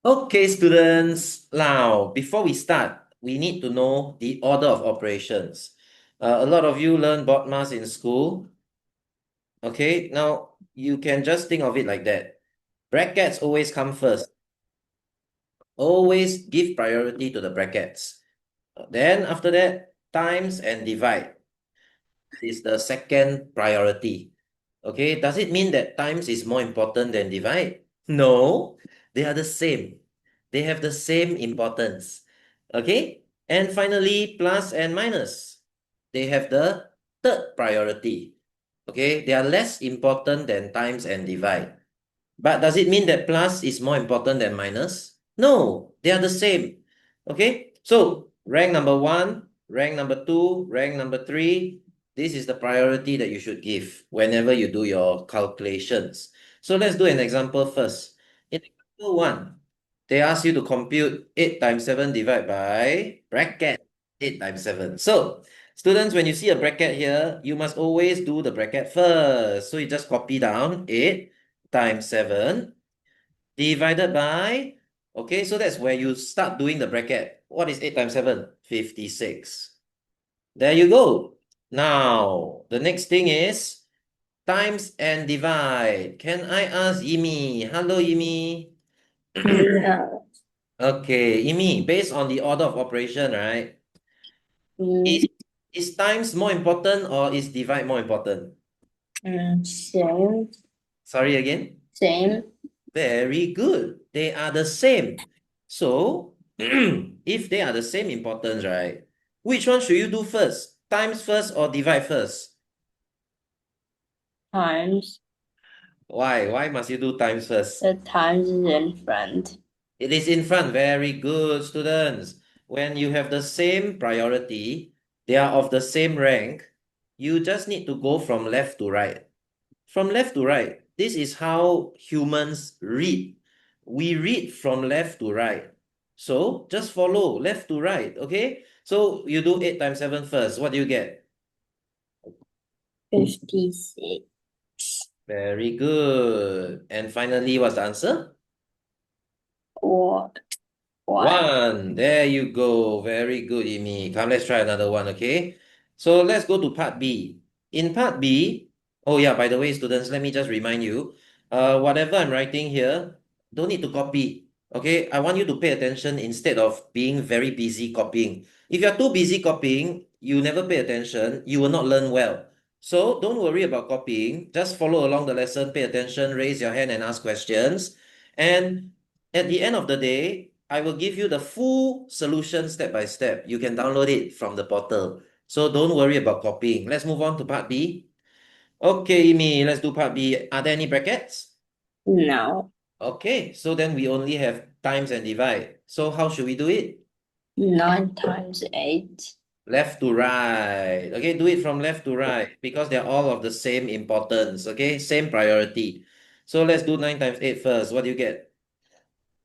Okay, students. Now, before we start, we need to know the order of operations. A lot of you learn BODMAS in school. Okay, now you can just think of it like that. Brackets always come first. Always give priority to the brackets. Then after that, times and divide is the second priority. Okay, does it mean that times is more important than divide? No, they are the same. They have the same importance. Okay, and finally, plus and minus. They have the third priority. Okay, they are less important than times and divide. But does it mean that plus is more important than minus? No, they are the same. Okay, so rank number 1, rank number 2, rank number 3. This is the priority that you should give whenever you do your calculations. So let's do an example first. In example 1, they ask you to compute 8 times 7 divided by bracket 8 times 7. So students, when you see a bracket here, you must always do the bracket first. So you just copy down 8 times 7 divided by, okay, so that's where you start doing the bracket. What is 8 times 7? 56. There you go. Now, the next thing is times and divide. Can I ask Yimi? Hello, Yimi. No. Okay, Yimi, based on the order of operation, right? Is, Mm, is times more important or is divide more important? same, Sorry again? same. Very good. They are the same. So, if they are the same importance, right? Which one should you do first? Times first or divide first? Times. Why? Why must you do times first? The times is in front. It is in front. Very good, students. When you have the same priority, they are of the same rank, you just need to go from left to right. From left to right. This is how humans read. We read from left to right. So just follow left to right, okay? So you do 8 times 7 first. What do you get? 56. Very good. And finally, what's the answer? Or one. 1. There you go. Very good, Imi. Come, let's try another one, okay? So let's go to part B. In part B, oh yeah, by the way, students, let me just remind you, whatever I'm writing here, don't need to copy, okay? I want you to pay attention instead of being very busy copying. If you're too busy copying, you never pay attention, you will not learn well. So don't worry about copying. Just follow along the lesson, pay attention, raise your hand and ask questions. And at the end of the day, I will give you the full solution step by step. You can download it from the portal. So don't worry about copying. Let's move on to part B. Okay, Imi, let's do part B. Are there any brackets? No. Okay, so then we only have times and divide. So how should we do it? 9 times 8. Left to right. Okay, do it from left to right because they're all of the same importance. Okay, same priority. So let's do 9 times 8 first. What do you get?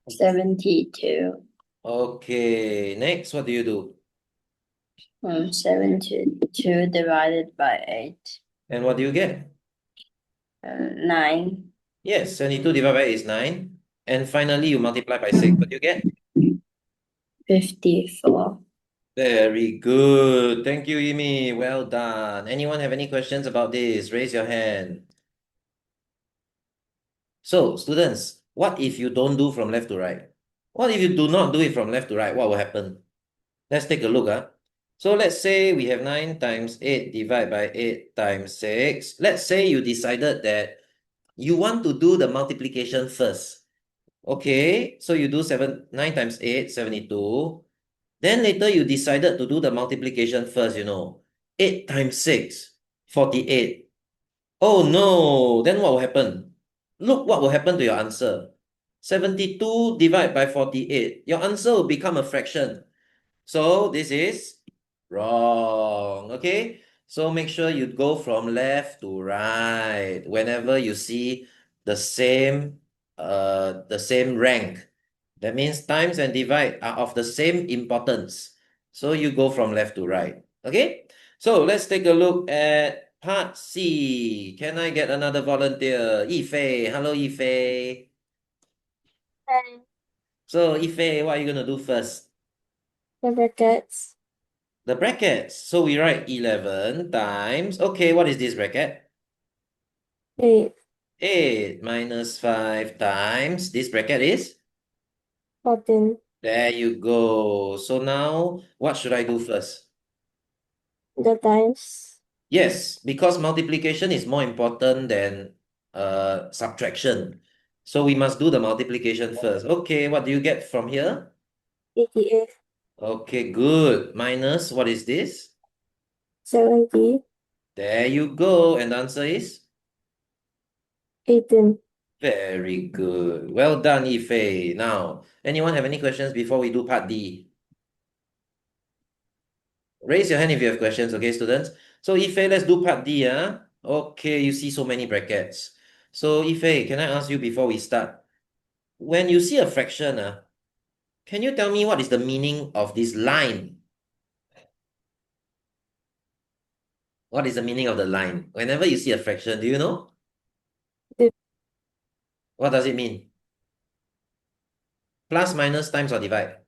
72. Okay, next, what do you do? 72 divided by 8. And what do you get? 9. Yes, 72 divided by 8 is 9. And finally, you multiply by 6. What do you get? 54. Very good. Thank you, Imi. Well done. Anyone have any questions about this? Raise your hand. So, students, what if you don't do from left to right? What if you do not do it from left to right? What will happen? Let's take a look. So let's say we have 9 times 8 divided by 8 times 6. Let's say you decided that you want to do the multiplication first. Okay, so you do 9 times 8, 72. Then later you decided to do the multiplication first, 8 times 6, 48. Oh no, then what will happen? Look what will happen to your answer. 72 divided by 48. Your answer will become a fraction. So this is wrong. Okay, so make sure you go from left to right whenever you see the same rank. That means times and divide are of the same importance. So you go from left to right. Okay, so let's take a look at part C. Can I get another volunteer? Yifei. Hello, Yifei. Hey. So, Ife, what are you going to do first? The brackets. The brackets. So we write 11 times. Okay, what is this bracket? 8. 8 minus 5 times. This bracket is? 14. There you go. So now, what should I do first? The times. Yes, because multiplication is more important than subtraction. So we must do the multiplication first. Okay, what do you get from here? 88. Okay, good. Minus, what is this? 70. There you go. And the answer is? 18. Very good. Well done, Ife. Now, anyone have any questions before we do part D? Raise your hand if you have questions, okay, students? So, Ife, let's do part D, Okay, you see so many brackets. So, Ife, can I ask you before we start? When you see a fraction, can you tell me what is the meaning of this line? What is the meaning of the line? Whenever you see a fraction, do you know? Div- What does it mean? Plus, minus, times, or divide?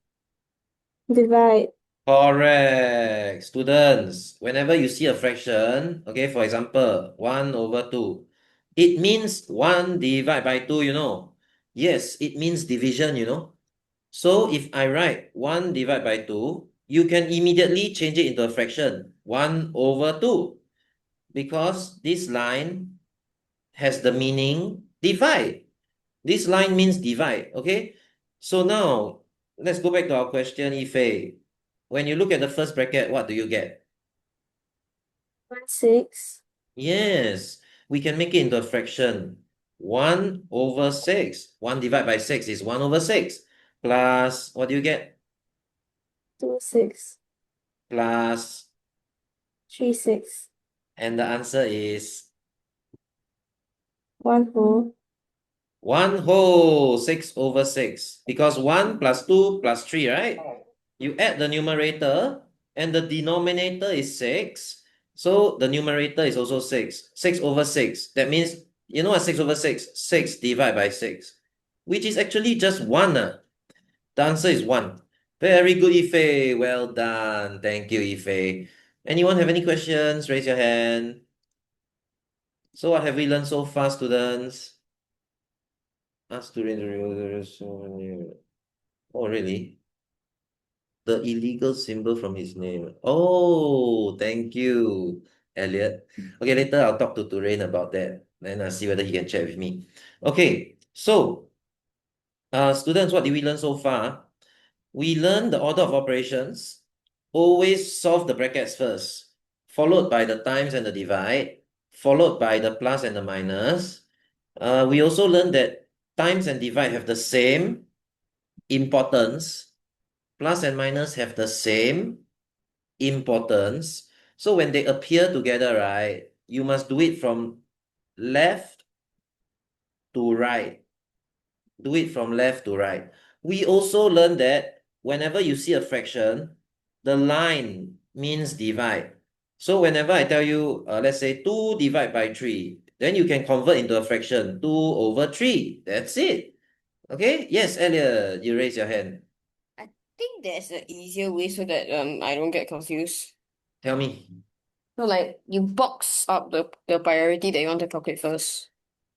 Divide. Correct. Students, whenever you see a fraction, okay, for example, 1 over 2, it means 1 divided by 2, you know. Yes, it means division, you know. So if I write 1 divided by 2, you can immediately change it into a fraction, 1 over 2, because this line has the meaning divide. This line means divide, okay? So now, let's go back to our question, Ife. When you look at the first bracket, what do you get? 6. Yes, we can make it into a fraction. 1 over 6. 1 divided by 6 is 1 over 6. Plus, what do you get? 2. 6. Plus, 3. 6. and the answer is 1 whole. 1 whole 6 over 6. Because 1 plus 2 plus 3, right? You add the numerator and the denominator is 6. So the numerator is also 6. 6 over 6. That means, you know what 6 over 6? 6 divided by 6. Which is actually just 1. The answer is 1. Very good, Ife. Well done. Thank you, Ife. Anyone have any questions? Raise your hand. So what have we learned so far, students? Ask to read the Oh, really? The illegal symbol from his name. Oh, thank you, Elliot. Okay, later I'll talk to Turain about that. Then I'll see whether he can chat with me. Okay, so students, what did we learn so far? We learned the order of operations. Always solve the brackets first, followed by the times and the divide, followed by the plus and the minus. We also learned that times and divide have the same importance. Plus and minus have the same importance. So when they appear together, right, you must do it from left to right. Do it from left to right. We also learned that whenever you see a fraction, the line means divide. So whenever I tell you, let's say 2 divided by 3, then you can convert into a fraction, 2 over 3. That's it. Okay? Yes, Elliot, you raise your hand. I think there's an easier way so that I don't get confused. Tell me. So like you box up the priority that you want to calculate first.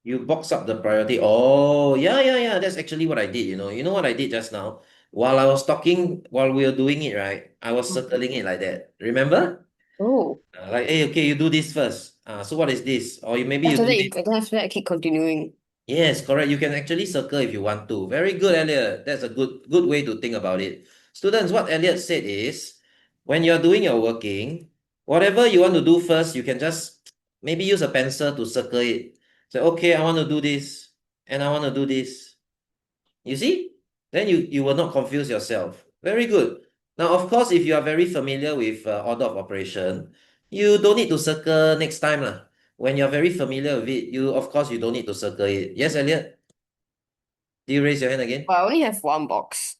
You box up the priority. Oh, yeah, yeah, yeah. That's actually what I did, you know. You know what I did just now? While I was talking, while we were doing it, right? I was circling it like that. Remember? Oh. Like, hey, okay, you do this first. So what is this? Or maybe you After do that, this. after that, I keep continuing. Yes, correct. You can actually circle if you want to. Very good, Elliot. That's a good way to think about it. Students, what Elliot said is, when you're doing your working, whatever you want to do first, you can just maybe use a pencil to circle it. Say, okay, I want to do this, and I want to do this. You see? Then you will not confuse yourself. Very good. Now, of course, if you are very familiar with order of operation, you don't need to circle next time lah. When you're very familiar with it, of course you don't need to circle it. Yes, Elliot? Do you raise your hand again? But I only have one box.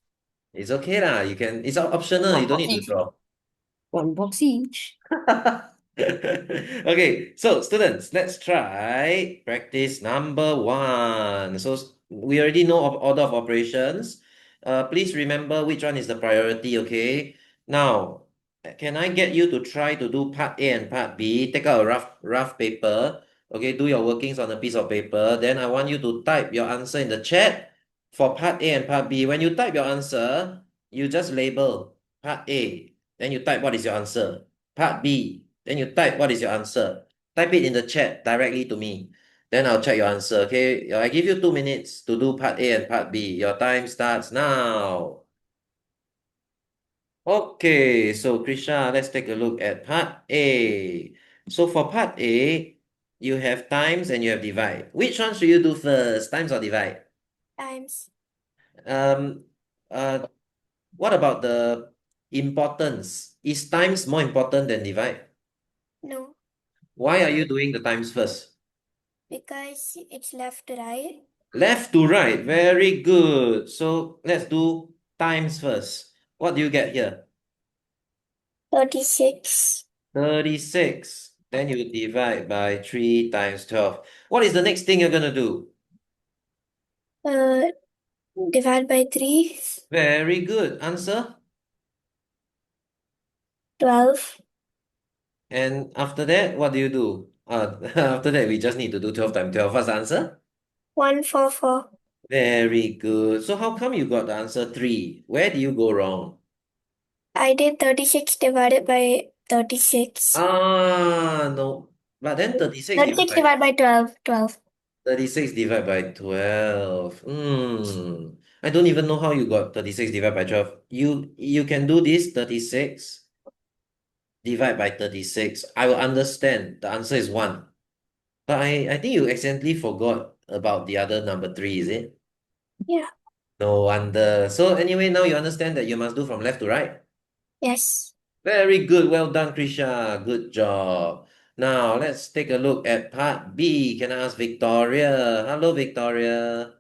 It's okay lah. You can. It's optional. You One don't box need to each. draw. One box each. Okay, so students, let's try practice number 1. So we already know of order of operations. Please remember which one is the priority, okay? Now, can I get you to try to do part A and part B? Take out a rough paper, okay? Do your workings on a piece of paper. Then I want you to type your answer in the chat for part A and part B. When you type your answer, you just label part A. Then you type what is your answer. Part B. Then you type what is your answer. Type it in the chat directly to me. Then I'll check your answer, okay? I give you 2 minutes to do part A and part B. Your time starts now. Okay, so Krisha, let's take a look at part A. So for part A, you have times and you have divide. Which one should you do first, times or divide? Times. Um, uh, what about the importance? Is times more important than divide? No, Why are you doing the times first? because it's left to right. Left to right, very good. So let's do times first. What do you get here? 36. 36. Then you divide by 3 times 12. What is the next thing you're going to do? Uh, divide by 3. Very good. Answer. 12. And after that, what do you do? After that, we just need to do 12 times 12. What's the answer? 144. Very good. So how come you got the answer 3? Where do you go wrong? I did 36 divided by 36. No. But then 36 divided 36 by divided by 12. 12. 36 divided by 12. I don't even know how you got 36 divided by 12. You can do this 36 divide by 36. I will understand. The answer is 1. But I think you accidentally forgot about the other number 3, is it? Yeah. No wonder. So anyway, now you understand that you must do from left to right. Yes. Very good. Well done, Krisha. Good job. Now let's take a look at part B. Can I ask Victoria? Hello, Victoria.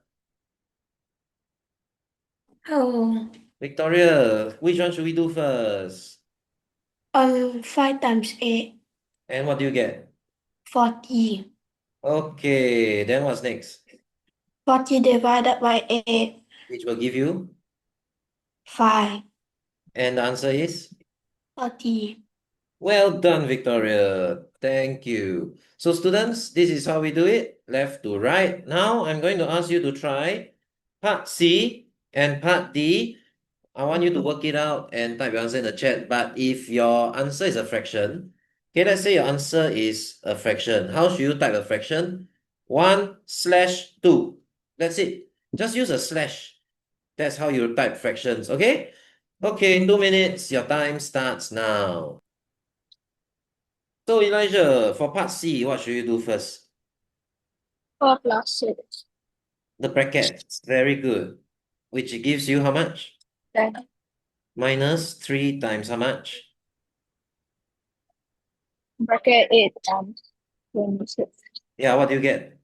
Oh, Victoria, which one should we do first? 5 times 8. And what do you get? 40. Okay, then what's next? 40 divided by 8. Which will give you? 5. And the answer is? 30. Well done, Victoria. Thank you. So students, this is how we do it, left to right. Now I'm going to ask you to try part C and part D. I want you to work it out and type your answer in the chat. But if your answer is a fraction, okay, let's say your answer is a fraction. How should you type a fraction? 1/2. That's it. Just use a slash. That's how you type fractions, okay? Okay, 2 minutes. Your time starts now. So Elijah, for part C, what should you do first? 4 plus 6. The brackets. Very good. Which gives you how much? 10. Minus 3 times how much? Bracket 8 times 26. Yeah, what do you get?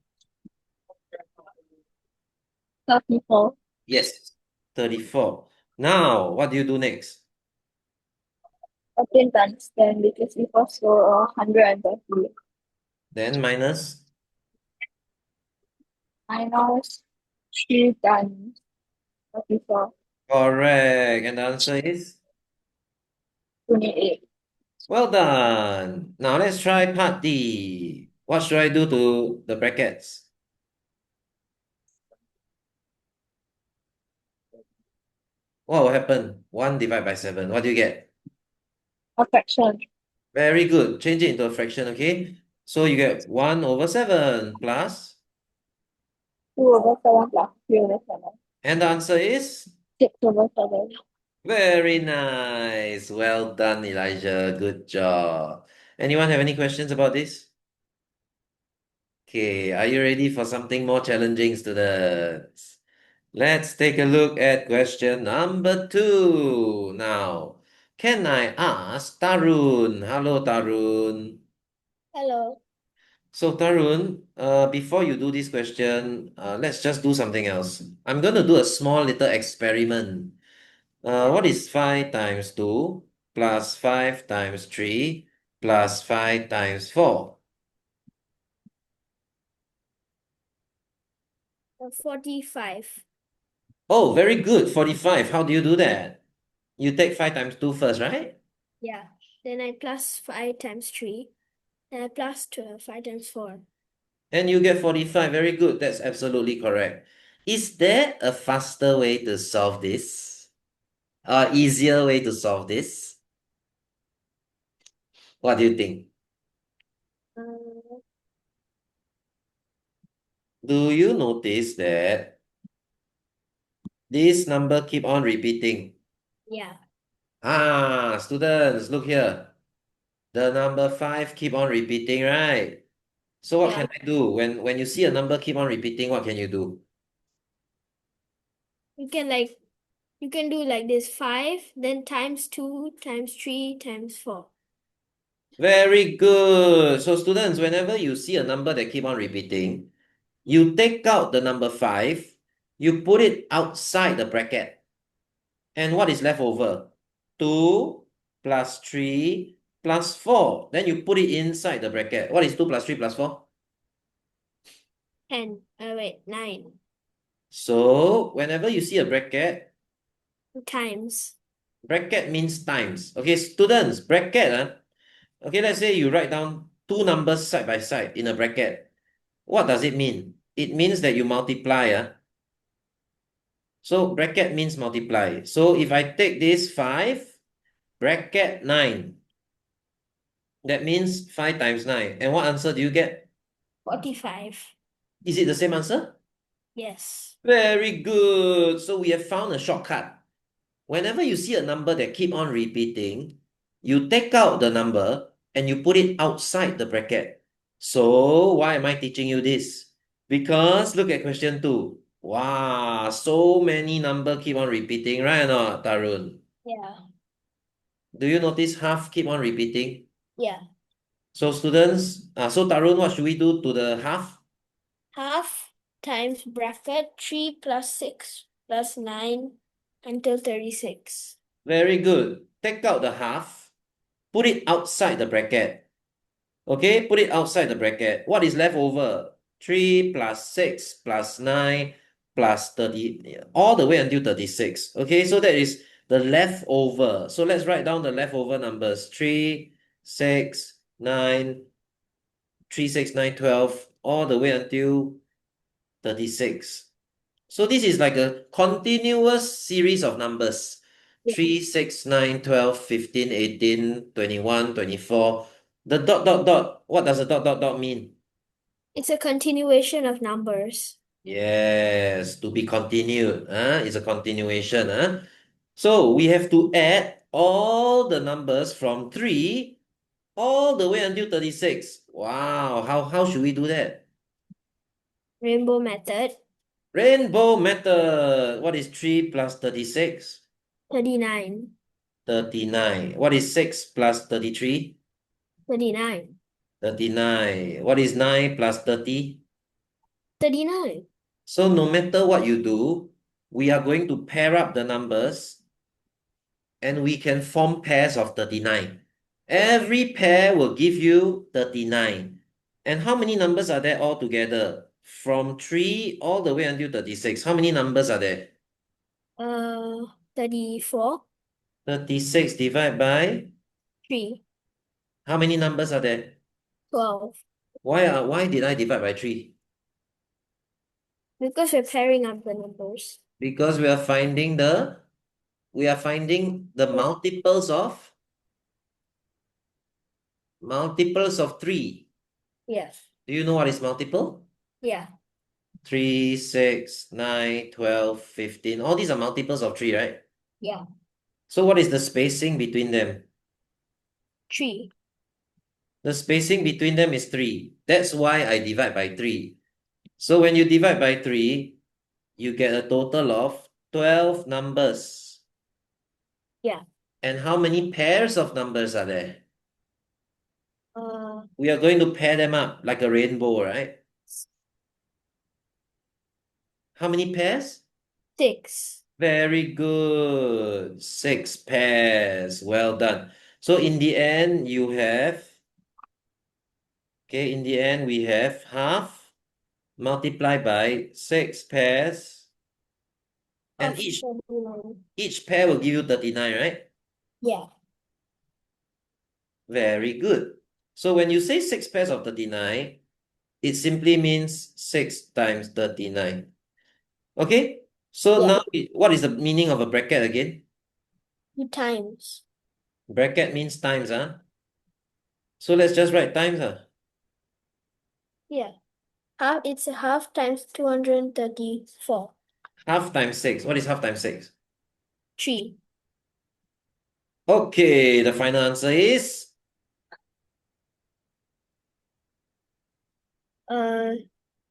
34. Yes, 34. Now, what do you do next? 14 times 10 because equals to 130. Then minus? Minus 3 times 34. Correct. And the answer is? 28. Well done. Now let's try part D. What should I do to the brackets? What will happen? 1 divided by 7. What do you get? A fraction. Very good. Change it into a fraction, okay? So you get 1 over 7 plus, 2 over 7 plus 3 over 7. and the answer is? 6 over 7. Very nice. Well done, Elijah. Good job. Anyone have any questions about this? Okay, are you ready for something more challenging, students? Let's take a look at question number 2 now. Can I ask Tarun? Hello, Tarun. Hello. So, Tarun, before you do this question, let's just do something else. I'm going to do a small little experiment. What is 5 times 2 plus 5 times 3 plus 5 times 4? 45. Oh, very good. 45. How do you do that? You take 5 times 2 first, right? Yeah. Then I plus 5 times 3. Then I plus 12, 5 times 4. And you get 45. Very good. That's absolutely correct. Is there a faster way to solve this? Easier way to solve this? What do you think? Uh, Do you notice that this number keep on repeating? yeah. Students, look here. The number 5 keep on repeating, right? So what Yeah. can I do? When you see a number keep on repeating, what can you do? You can like you can do like this 5, then times 2, times 3, times 4. Very good. So students, whenever you see a number that keep on repeating, you take out the number 5, you put it outside the bracket. And what is left over? 2 plus 3 plus 4. Then you put it inside the bracket. What is 2 plus 3 plus 4? 10. Wait, 9 So whenever you see a bracket, times. bracket means times. Okay, students, bracket. Okay, let's say you write down two numbers side by side in a bracket. What does it mean? It means that you multiply. So bracket means multiply. So if I take this 5, bracket 9, that means 5 times 9. And what answer do you get? 45. Is it the same answer? Yes. Very good. So we have found a shortcut. Whenever you see a number that keep on repeating, you take out the number and you put it outside the bracket. So why am I teaching you this? Because look at question 2. Wow, so many number keep on repeating, right or not, Tarun? Yeah. Do you notice half keep on repeating? Yeah. So students, so Tarun, what should we do to the half? Half times bracket 3 plus 6 plus 9 until 36. Very good. Take out the half, put it outside the bracket. Okay, put it outside the bracket. What is left over? 3 plus 6 plus 9 plus 30, all the way until 36. Okay, so that is the leftover. So let's write down the leftover numbers. 3, 6, 9, 3, 6, 9, 12, all the way until 36. So this is like a continuous series of numbers. Yeah. 3, 6, 9, 12, 15, 18, 21, 24. The dot, dot, dot. What does the dot, dot, dot mean? It's a continuation of numbers. Yes, to be continued. It's a continuation. So we have to add all the numbers from 3 all the way until 36. Wow, how should we do that? Rainbow method. Rainbow method. What is 3 plus 36? 39. 39. What is 6 plus 33? 39. 39. What is 9 plus 30? 39. So no matter what you do, we are going to pair up the numbers and we can form pairs of 39. Every pair will give you 39. And how many numbers are there all together? From 3 all the way until 36. How many numbers are there? 34. 36 divided by 3. how many numbers are there? 12. Why did I divide by 3? Because we're pairing up the numbers. Because we are finding the multiples of 3. Yes. Do you know what is multiple? Yeah. 3, 6, 9, 12, 15. All these are multiples of 3, right? Yeah. So what is the spacing between them? 3. The spacing between them is 3. That's why I divide by 3. So when you divide by 3, you get a total of 12 numbers. Yeah. And how many pairs of numbers are there? Uh, We are going to pair them up like a rainbow, right? How many pairs? 6. Very good. 6 pairs. Well done. So in the end, we have half multiplied by 6 pairs And of 39. each pair will give you 39, right? Yeah. Very good. So when you say 6 pairs of 39, it simply means 6 times 39. Okay? So Yeah. now, what is the meaning of a bracket again? 2 times. Bracket means times, huh? So let's just write times, huh? Yeah. It's a half times 234. Half times 6. What is half times 6? 3. Okay, the final answer is Uh,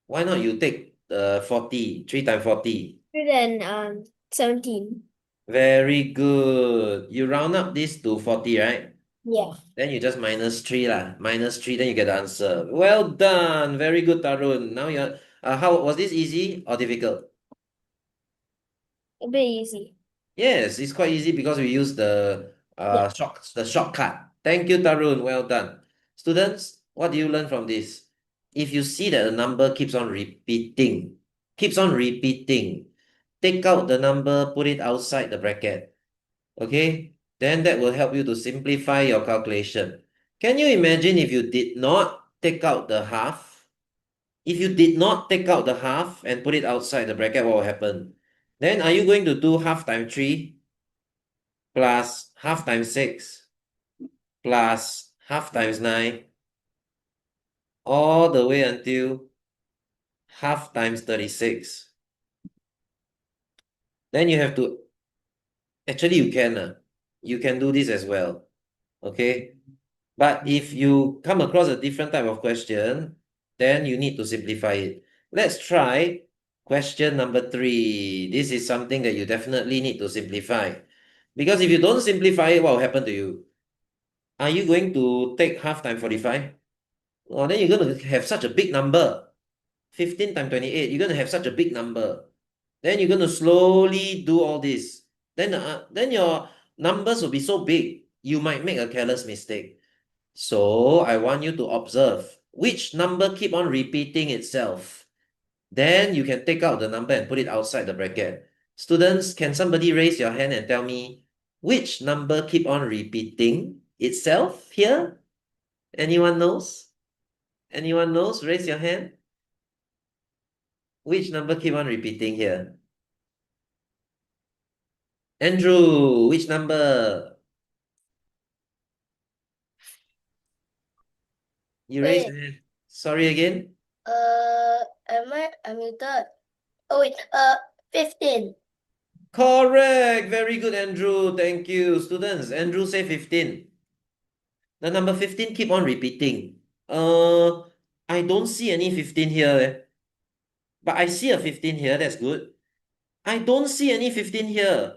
why not you take 40, 3 times 40. then 17. Very good. You round up this to 40, right? Yeah. Then you just minus 3 lah. Minus 3, then you get the answer. Well done. Very good, Tarun. Now you're how was this easy or difficult? A bit easy. Yes, it's quite easy because we use the Yeah. shortcut. Thank you, Tarun. Well done. Students, what do you learn from this? If you see that a number keeps on repeating, take out the number, put it outside the bracket. Okay? Then that will help you to simplify your calculation. Can you imagine if you did not take out the half? If you did not take out the half and put it outside the bracket, what will happen? Then are you going to do half times 3 plus half times 6 plus half times 9 all the way until half times 36? Then you have to, actually you can do this as well. Okay? But if you come across a different type of question, then you need to simplify it. Let's try question number 3. This is something that you definitely need to simplify. Because if you don't simplify it, what will happen to you? Are you going to take half times 45? Oh, then you're going to have such a big number. 15 times 28, you're going to have such a big number. Then you're going to slowly do all this. Then your numbers will be so big, you might make a careless mistake. So I want you to observe which number keep on repeating itself. Then you can take out the number and put it outside the bracket. Students, can somebody raise your hand and tell me which number keep on repeating itself here? Anyone knows? Anyone knows? Raise your hand. Which number keep on repeating here? Andrew, which number? You raised Wait. your hand. Sorry again? Am I muted? Oh wait, 15. Correct. Very good, Andrew. Thank you. Students, Andrew say 15. The number 15 keep on repeating. Uh, I don't see any 15 here. But I see a 15 here. That's good. I don't see any 15 here.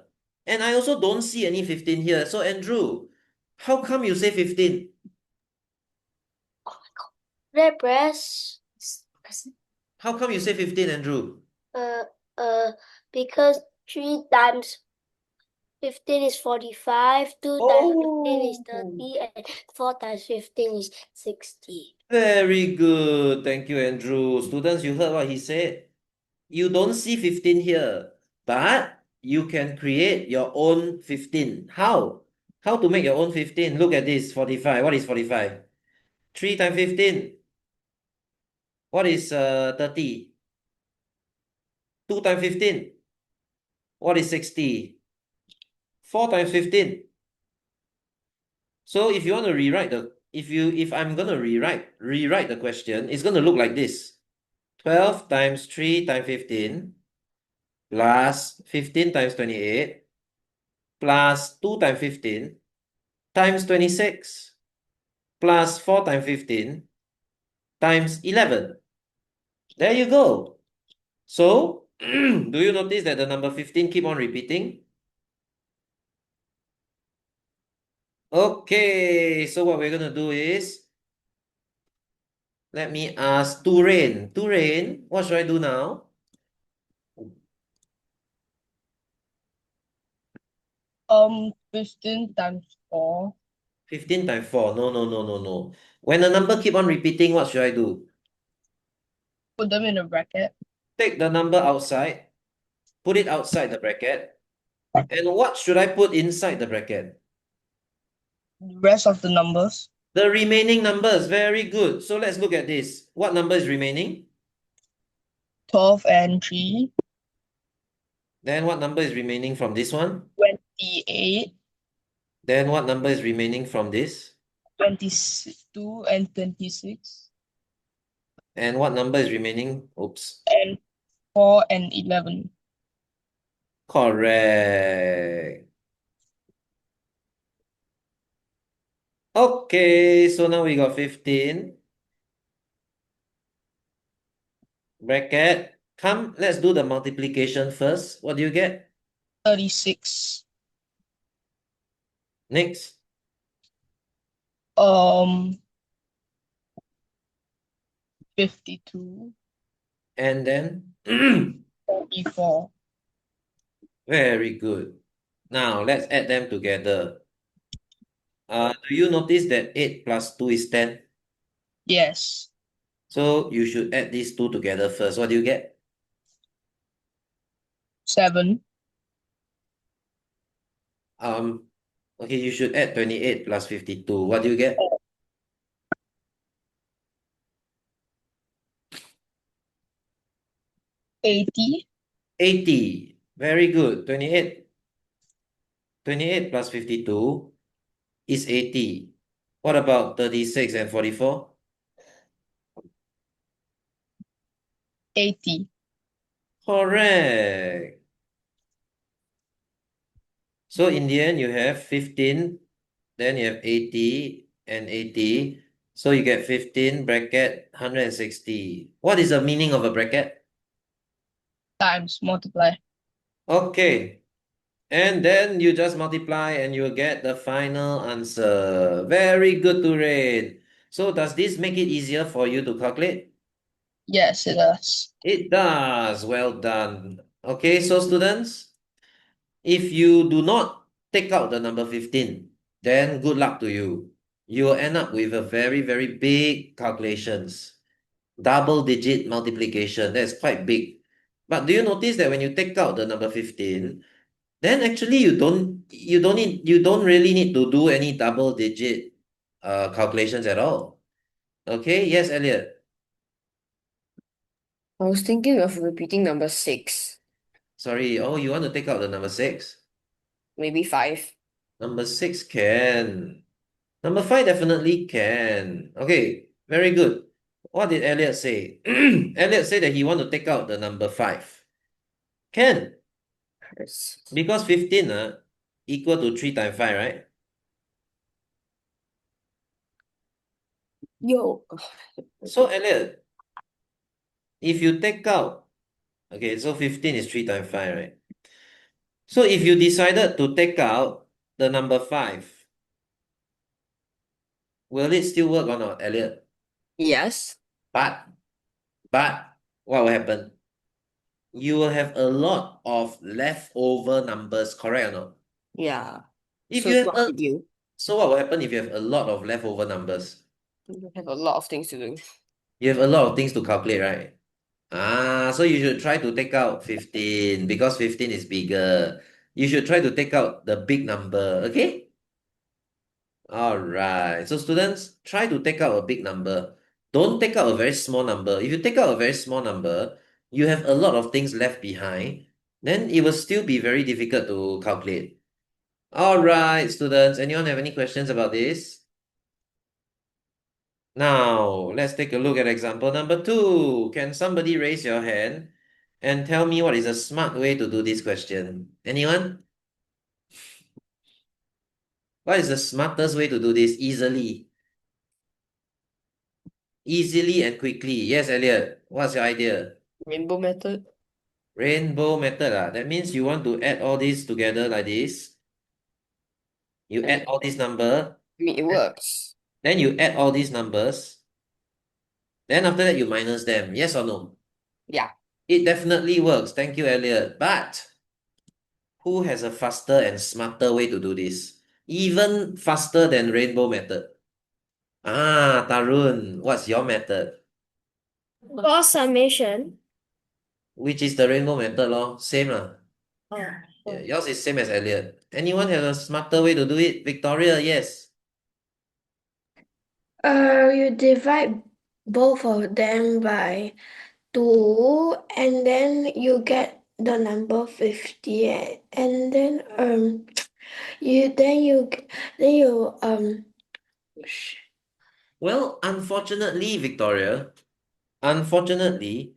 And I also don't see any 15 here. So, Andrew, how come you say 15? Red press. How come you say 15, Andrew? Uh, because 3 times 15 is 45, 2 times 15 is Oh, 30, and 4 times 15 is 60. very good. Thank you, Andrew. Students, you heard what he said. You don't see 15 here, but you can create your own 15. How? How to make your own 15? Look at this, 45. What is 45? 3 times 15. What is 30? 2 times 15. What is 60? 4 times 15. So if you want to rewrite if I'm gonna rewrite the question, it's gonna look like this. 12 times 3 times 15 plus 15 times 28 plus 2 times 15 times 26 plus 4 times 15 times 11. There you go. So, do you notice that the number 15 keep on repeating? Okay, so what we're going to do is, let me ask Turain. Turain, what should I do now? 15 times 4. 15 times 4. No, no, no, no, no. When a number keep on repeating, what should I do? Put them in a bracket. Take the number outside. Put it outside the bracket. And what should I put inside the bracket? The rest of the numbers. The remaining numbers. Very good. So let's look at this. What number is remaining? 12 and 3. Then what number is remaining from this one? 28. Then what number is remaining from this? 22 and 26. And what number is remaining? Oops. And 4 and 11. Correct. Okay, so now we got 15. Bracket. Come, let's do the multiplication first. What do you get? 36. Next. 52. And then 44. very good. Now let's add them together. Do you notice that 8 plus 2 is 10? Yes. So you should add these two together first. What do you get? 7. Okay, you should add 28 plus 52. What do you get? 80. 80. Very good. 28 plus 52 is 80. What about 36 and 44? 80. Correct. So in the end, you have 15, then you have 80 and 80. So you get 15 bracket 160. What is the meaning of a bracket? Times, multiply. Okay. And then you just multiply and you get the final answer. Very good, Turin. So does this make it easier for you to calculate? Yes, it does. It does. Well done. Okay, so students, if you do not take out the number 15, then good luck to you. You will end up with a very, very big calculations. Double-digit multiplication. That's quite big. But do you notice that when you take out the number 15, then actually you don't really need to do any double-digit calculations at all. Okay, yes, Elliot. I was thinking of repeating number 6, Sorry. Oh, you want to take out the number 6? maybe 5. Number 6 can. Number 5 definitely can. Okay, very good. What did Elliot say? Elliot said that he want to take out the number 5. Can. Yes. Because 15 equal to 3 times 5, right? Yo. So Elliot, if you take out, okay, so 15 is 3 times 5, right? So if you decided to take out the number 5, will it still work or not, Elliot? Yes. But, what will happen? You will have a lot of leftover numbers, correct or not? Yeah. If So you have what to do? So what will happen if you have a lot of leftover numbers? You have a lot of things to do. You have a lot of things to calculate, right? So you should try to take out 15 because 15 is bigger. You should try to take out the big number, okay? All right. So students, try to take out a big number. Don't take out a very small number. If you take out a very small number, you have a lot of things left behind, then it will still be very difficult to calculate. All right, students, anyone have any questions about this? Now, let's take a look at example number 2. Can somebody raise your hand and tell me what is a smart way to do this question? Anyone? What is the smartest way to do this easily? Easily and quickly. Yes, Elliot. What's your idea? Rainbow method. Rainbow method. That means you want to add all these together like this. You add all these number. I mean, it works. Then you add all these numbers. Then after that, you minus them. Yes or no? Yeah. It definitely works. Thank you, Elliot. But who has a faster and smarter way to do this? Even faster than rainbow method. Tarun, what's your method? Gauss summation. which is the rainbow method lor. Same lah. Oh. Yeah, yours is same as Elliot. Anyone have a smarter way to do it? Victoria, yes. You divide both of them by 2, and then you get the number 50, and then sh- Well, unfortunately, Victoria, unfortunately,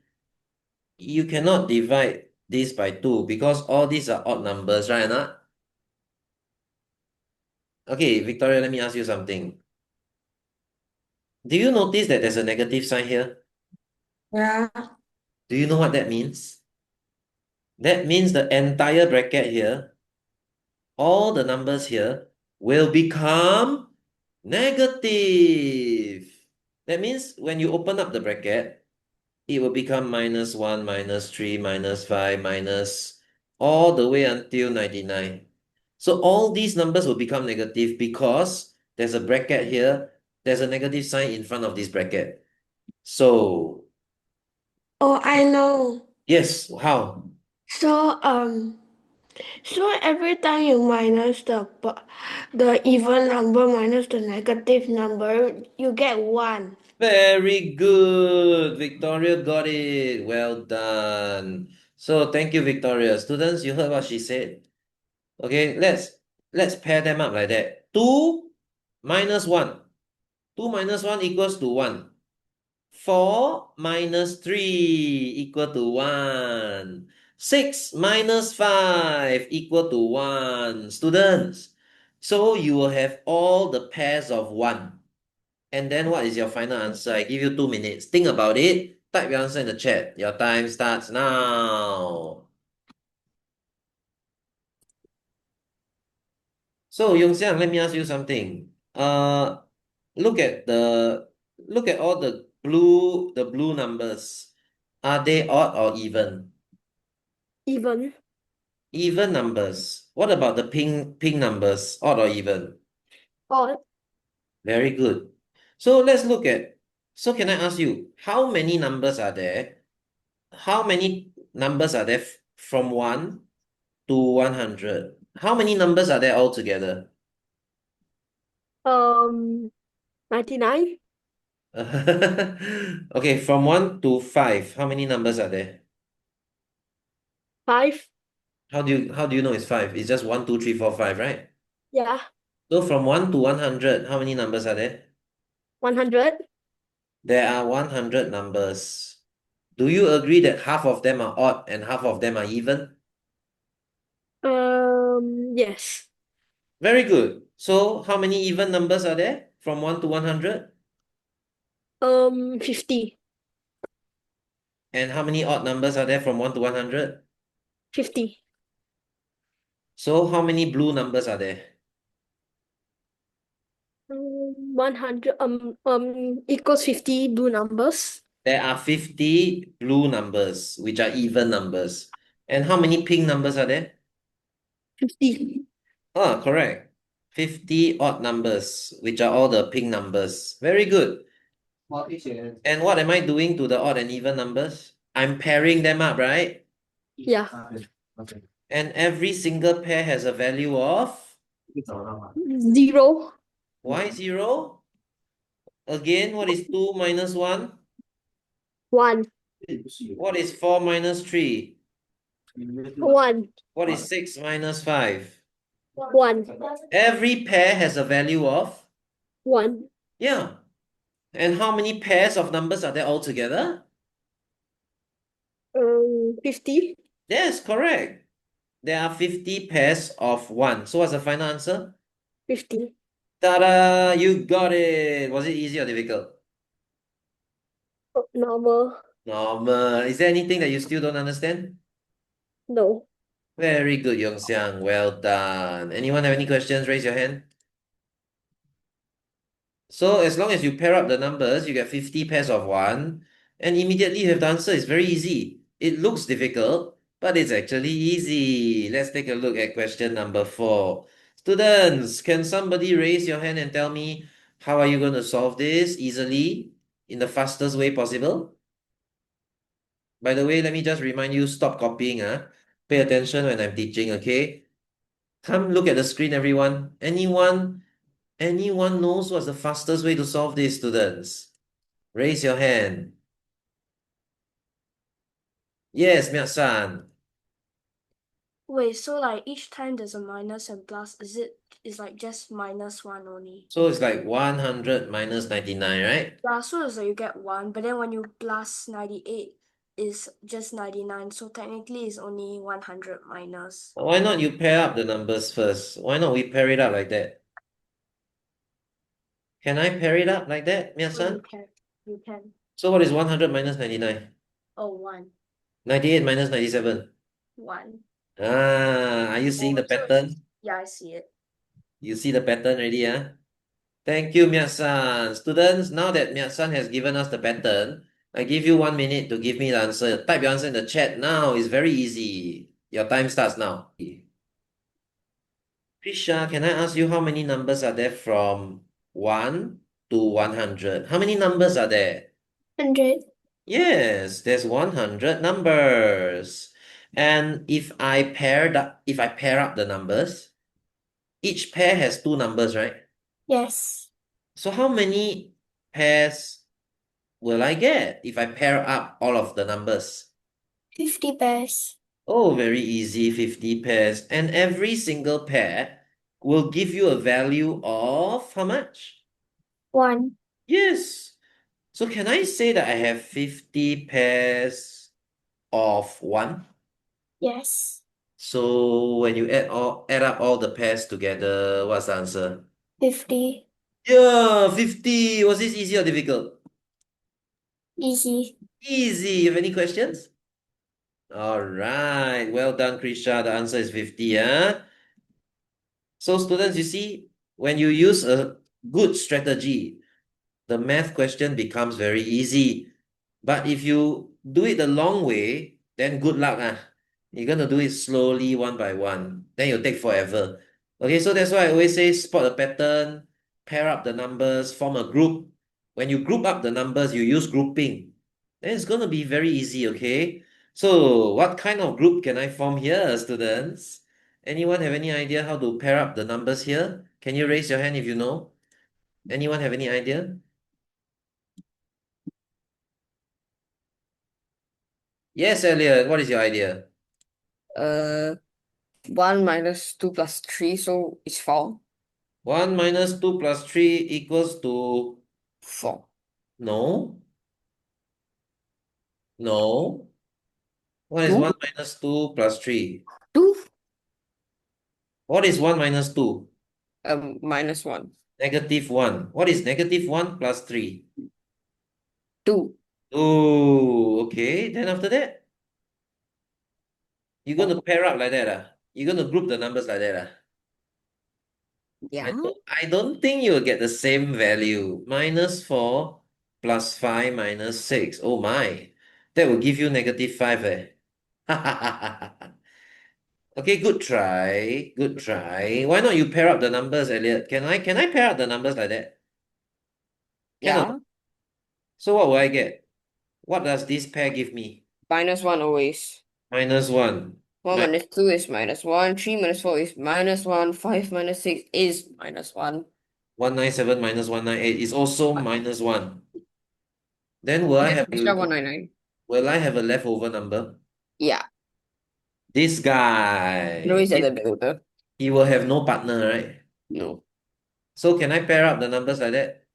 you cannot divide this by 2 because all these are odd numbers, right or not? Okay, Victoria, let me ask you something. Do you notice that there's a negative sign here? yeah. Do you know what that means? That means the entire bracket here, all the numbers here, will become negative. That means when you open up the bracket, it will become -1, -3, -5, minus all the way until 99. So all these numbers will become negative because there's a bracket here, there's a negative sign in front of this bracket. So, Oh, I know. yes, how? So every time you minus the even number minus the negative number, you get 1. Very good. Victoria got it. Well done. So thank you, Victoria. Students, you heard what she said. Okay, let's pair them up like that. 2 minus 1. 2 minus 1 equals to 1. 4 minus 3 equal to 1. 6 minus 5 equal to 1. Students, so you will have all the pairs of 1. And then what is your final answer? I give you 2 minutes. Think about it. Type your answer in the chat. Your time starts now. So, Yongxiang, let me ask you something. Look at all the blue numbers. Are they odd or even? Even. Even numbers. What about the pink numbers? Odd or even? Odd. Very good. So let's look at. So can I ask you, how many numbers are there? How many numbers are there from 1 to 100? How many numbers are there altogether? 99. Okay, from 1 to 5, how many numbers are there? 5. How do you know it's 5? It's just 1, 2, 3, 4, 5, right? Yeah. So from 1 to 100, how many numbers are there? 100. There are 100 numbers. Do you agree that half of them are odd and half of them are even? Yes. Very good. So how many even numbers are there from 1 to 100? 50. And how many odd numbers are there from 1 to 100? 50. So how many blue numbers are there? 100 equals 50 blue numbers. There are 50 blue numbers, which are even numbers. And how many pink numbers are there? 50. Ah, correct. 50 odd numbers, which are all the pink numbers. Very good. And what am I doing to the odd and even numbers? I'm pairing them up, right? Yeah. And every single pair has a value of 0. why 0? Again, what is 2 minus 1? 1. What is 4 minus 3? 1. What is 6 minus 5? 1. Every pair has a value of, 1. yeah. And how many pairs of numbers are there altogether? 50. Yes, correct. There are 50 pairs of 1. So what's the final answer? 50. Ta-da! You got it! Was it easy or difficult? Normal. Normal. Is there anything that you still don't understand? No. Very good, Yongxiang. Well done. Anyone have any questions? Raise your hand. So as long as you pair up the numbers, you get 50 pairs of 1, and immediately you have the answer. It's very easy. It looks difficult, but it's actually easy. Let's take a look at question number 4. Students, can somebody raise your hand and tell me how are you going to solve this easily in the fastest way possible? By the way, let me just remind you, stop copying. Pay attention when I'm teaching, okay? Come look at the screen, everyone. Anyone knows what's the fastest way to solve this, students? Raise your hand. Yes, Miat-san. Wait, so like each time there's a minus and plus, is like just minus one only? So it's like 100 minus 99, right? Yeah, so it's like you get one, but then when you plus 98 is just 99, so technically it's only 100 minus. Why not you pair up the numbers first? Why not we pair it up like that? Can I pair it up like that, So Miat-san? you can. So what is 100 minus 99? Oh, one. 98 minus 97. One. Are you seeing the So pattern? yeah, I see it. You see the pattern already, Thank you, Miat-san. Students, now that Miat-san has given us the pattern, I give you 1 minute to give me the answer. Type your answer in the chat now. It's very easy. Your time starts now. Krisha, can I ask you how many numbers are there from 1 to 100? How many numbers are there? 100. Yes, there's 100 numbers. And if I pair up the numbers, each pair has 2 numbers, right? Yes. So how many pairs will I get if I pair up all of the numbers? 50 pairs. Oh, very easy, 50 pairs. And every single pair will give you a value of how much? 1. Yes. So can I say that I have 50 pairs of 1? Yes. So when you add up all the pairs together, what's the answer? 50. Yeah, 50. Was this easy or difficult? Easy. Easy. You have any questions? All right. Well done, Krisha. The answer is 50, So students, you see, when you use a good strategy, the math question becomes very easy. But if you do it the long way, then good luck. You're going to do it slowly, one by one. Then it'll take forever. Okay, so that's why I always say spot a pattern, pair up the numbers, form a group. When you group up the numbers, you use grouping. Then it's going to be very easy, okay? So what kind of group can I form here, students? Anyone have any idea how to pair up the numbers here? Can you raise your hand if you know? Anyone have any idea? Yes, Elliot, what is your idea? 1 minus 2 plus 3, so it's 4. 1 minus 2 plus 3 equals to... 4. No. No. What is 2? 1 minus 2 plus 3? 2? What is 1 minus 2? Minus 1. Negative 1. What is negative 1 plus 3? 2. Oh, okay. Then after that, you're going to pair up like that. You're going to group the numbers like that. Yeah. I don't think you'll get the same value. Minus 4 plus 5 minus 6. Oh my. That will give you negative 5, Okay, good try. Good try. Why not you pair up the numbers, Elliot? Can I pair up the numbers like that? Can or Yeah. not? So what will I get? What does this pair give me? Minus 1 always. Minus 1. 1 minus 2 is minus 1. 3 minus 4 is minus 1. 5 minus 6 is minus 1. 197 minus 198 is also minus 1. Then will I That's have extra 199. a leftover number? Yeah. This guy. No, is at the builder. He will have no partner, right? No. So can I pair up the numbers like that?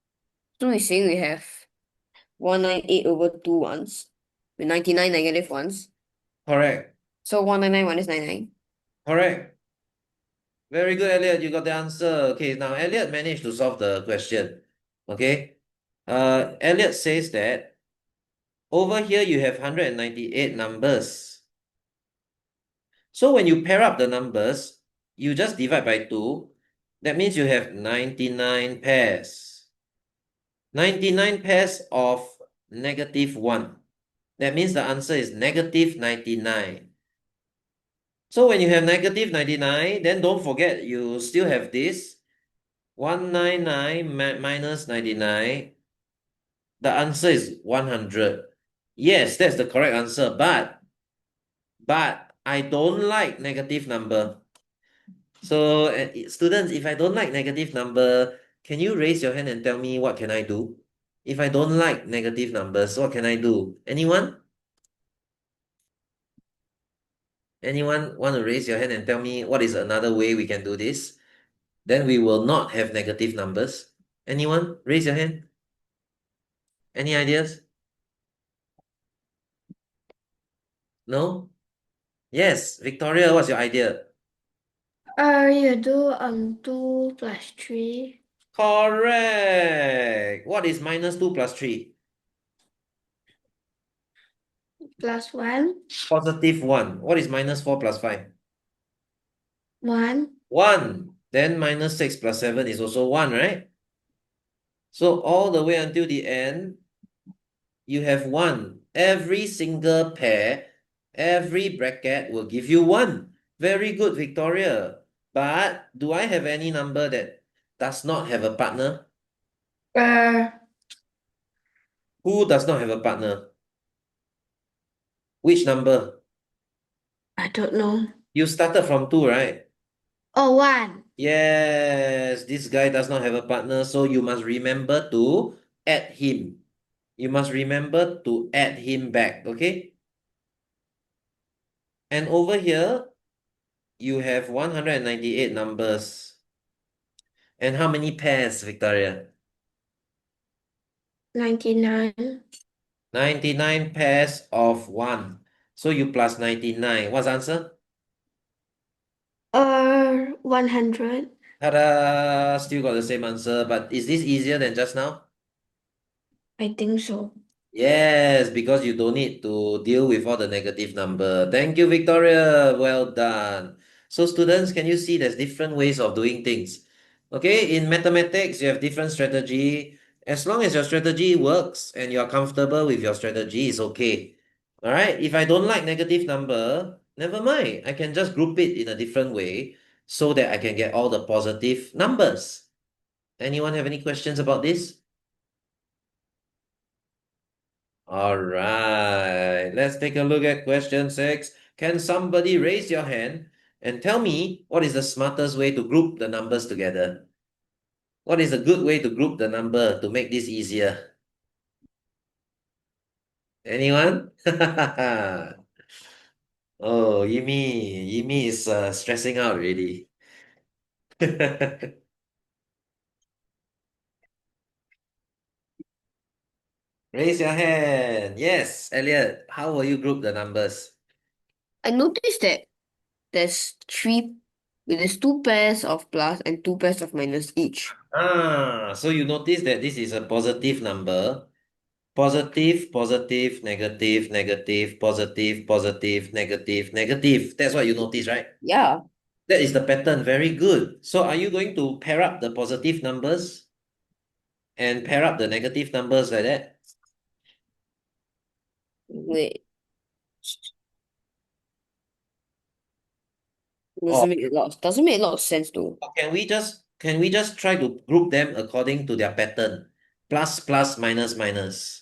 So we're saying we have 198 over 2 ones with 99 negative ones. Correct. So 199 minus 99. Correct. Very good, Elliot. You got the answer. Okay, now Elliot managed to solve the question. Okay. Elliot says that over here you have 198 numbers. So when you pair up the numbers, you just divide by 2. That means you have 99 pairs. 99 pairs of negative 1. That means the answer is negative 99. So when you have negative 99, then don't forget you still have this 199 minus 99. The answer is 100. Yes, that's the correct answer. But I don't like negative number. So students, if I don't like negative number, can you raise your hand and tell me what can I do? If I don't like negative numbers, what can I do? Anyone? Anyone want to raise your hand and tell me what is another way we can do this? Then we will not have negative numbers. Anyone? Raise your hand. Any ideas? No? Yes, Victoria, what's your idea? You do 2 plus 3 Correct. What is minus 2 plus 3? plus 1, Positive 1. What is minus 4 plus 5? 1. 1. Then minus 6 plus 7 is also 1, right? So all the way until the end, you have 1. Every single pair, every bracket will give you 1. Very good, Victoria. But do I have any number that does not have a partner? Who does not have a partner? Which number? I don't know. You started from 2, right? Oh, 1. Yes, this guy does not have a partner, so you must remember to add him. You must remember to add him back, okay? And over here, you have 198 numbers. And how many pairs, Victoria? 99. 99 pairs of 1. So you plus 99. What's the answer? 100. Ta-da! Still got the same answer, but is this easier than just now? I think so. Yes, because you don't need to deal with all the negative number. Thank you, Victoria. Well done. So students, can you see there's different ways of doing things? Okay, in mathematics, you have different strategy. As long as your strategy works and you're comfortable with your strategy, it's okay. All right, if I don't like negative number, never mind. I can just group it in a different way so that I can get all the positive numbers. Anyone have any questions about this? All right, let's take a look at question 6. Can somebody raise your hand and tell me what is the smartest way to group the numbers together? What is a good way to group the number to make this easier? Anyone? Oh, Yimi is stressing out already. Raise your hand. Yes, Elliot, how will you group the numbers? I noticed that there's 2 pairs of plus and 2 pairs of minus each. So you notice that this is a positive number. Positive, positive, negative, negative, positive, positive, negative, negative. That's what you notice, right? Yeah. That is the pattern. Very good. So are you going to pair up the positive numbers and pair up the negative numbers like that? Wait. Or Doesn't make a lot of sense though. can we just try to group them according to their pattern? Plus, plus, minus, minus.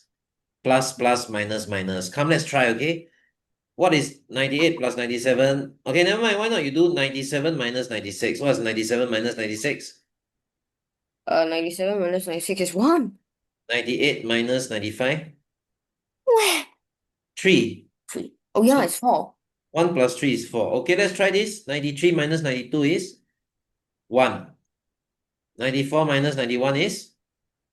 Plus, plus, minus, minus. Come, let's try, okay? What is 98 plus 97? Okay, never mind. Why not you do 97 minus 96? What is 97 minus 96? 97 minus 96 is 1. 98 minus 95? Where? 3. 3. Oh yeah, it's 4. 1 plus 3 is 4. Okay, let's try this. 93 minus 92 is 1. 94 minus 91 is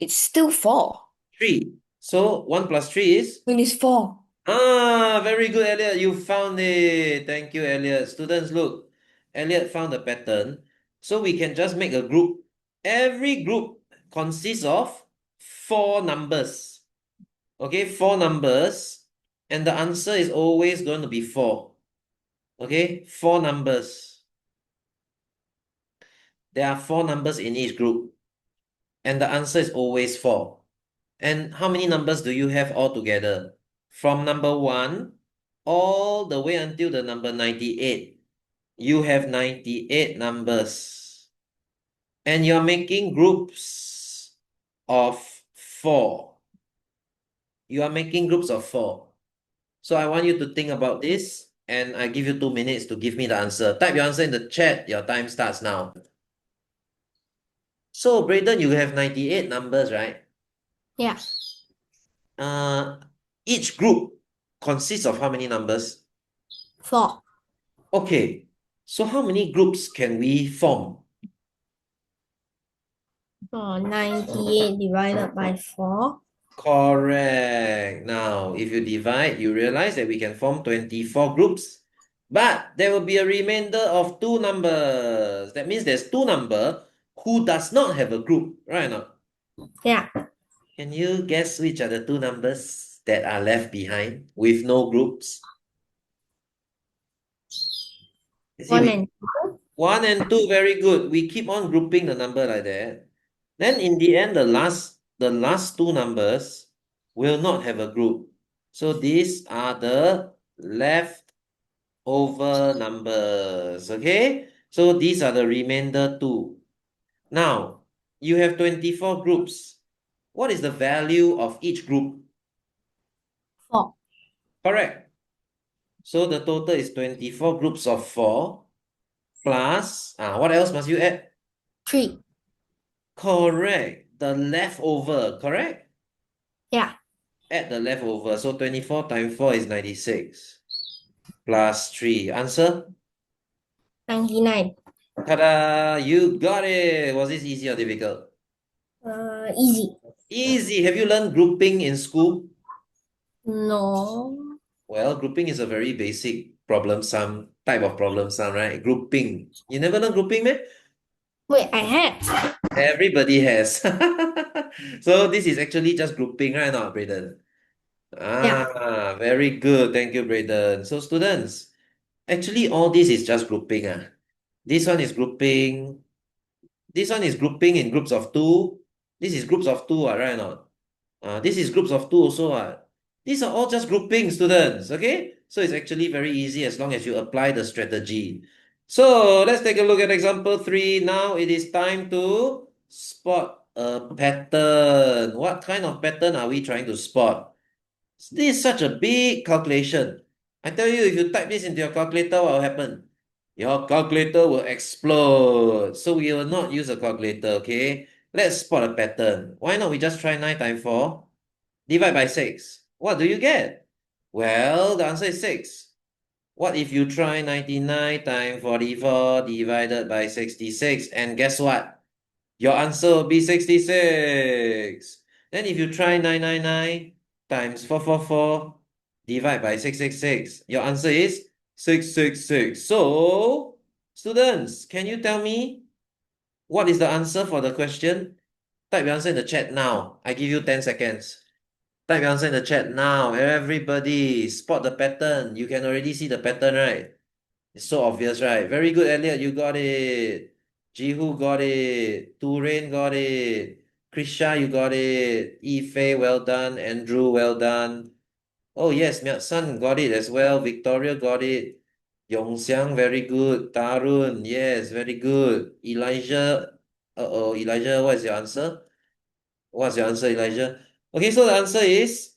It's still 4. 3. So 1 plus 3 is? When it's 4. Very good, Elliot. You found it. Thank you, Elliot. Students, look. Elliot found the pattern. So we can just make a group. Every group consists of 4 numbers. Okay, 4 numbers. And the answer is always going to be 4. Okay, 4 numbers. There are 4 numbers in each group. And the answer is always 4. And how many numbers do you have altogether? From number 1 all the way until the number 98. You have 98 numbers. And you're making groups of 4. You are making groups of 4. So I want you to think about this, and I give you 2 minutes to give me the answer. Type your answer in the chat. Your time starts now. So, Braden, you have 98 numbers, right? Yeah. Each group consists of how many numbers? 4. Okay, so how many groups can we form? 98 divided by 4. Correct. Now, if you divide, you realize that we can form 24 groups, but there will be a remainder of 2 numbers. That means there's 2 number who does not have a group, right or not? Yeah. Can you guess which are the 2 numbers that are left behind with no groups? You see, 1 and 1 and 2, very good. We keep on grouping the number like that. Then in the end, the last 2 numbers will not have a group. So these are the leftover numbers, okay? So these are the remainder 2. Now, you have 24 groups. What is the value of each group? 4. Correct. So the total is 24 groups of 4 plus, what else must you add? 3. Correct. The leftover, correct? Yeah. Add the leftover. So 24 times 4 is 96. Plus 3. Answer? 99. Ta-da! You got it! Was this easy or difficult? Easy. Easy. Have you learned grouping in school? No. Well, grouping is a very basic problem sum, type of problem sum, right? Grouping. You never learned grouping, man? Wait, I had. Everybody has. So this is actually just grouping, right now, Braden? Very good. Thank you, Braden. So students, actually all this is just grouping. This one is grouping. This one is grouping in groups of 2. This is groups of 2, right or not? This is groups of 2 also. These are all just grouping, students, okay? So it's actually very easy as long as you apply the strategy. So let's take a look at example 3. Now it is time to spot a pattern. What kind of pattern are we trying to spot? This is such a big calculation. I tell you, if you type this into your calculator, what will happen? Your calculator will explode. So we will not use a calculator, okay? Let's spot a pattern. Why not we just try 9 times 4? Divide by 6. What do you get? Well, the answer is 6. What if you try 99 times 44 divided by 66? And guess what? Your answer will be 66. Then if you try 999 times 444 divide by 666, your answer is 666. So, students, can you tell me what is the answer for the question? Type your answer in the chat now. I give you 10 seconds. Type your answer in the chat now. Everybody, spot the pattern. You can already see the pattern, right? It's so obvious, right? Very good, Elliot. You got it. Jihu got it. Turain got it. Krisha, you got it. Ifei, well done. Andrew, well done. Oh, yes, Miat-san got it as well. Victoria got it. Yongxiang, very good. Tarun, yes, very good. Elijah, Elijah, what is your answer? What's your answer, Elijah? Okay, so the answer is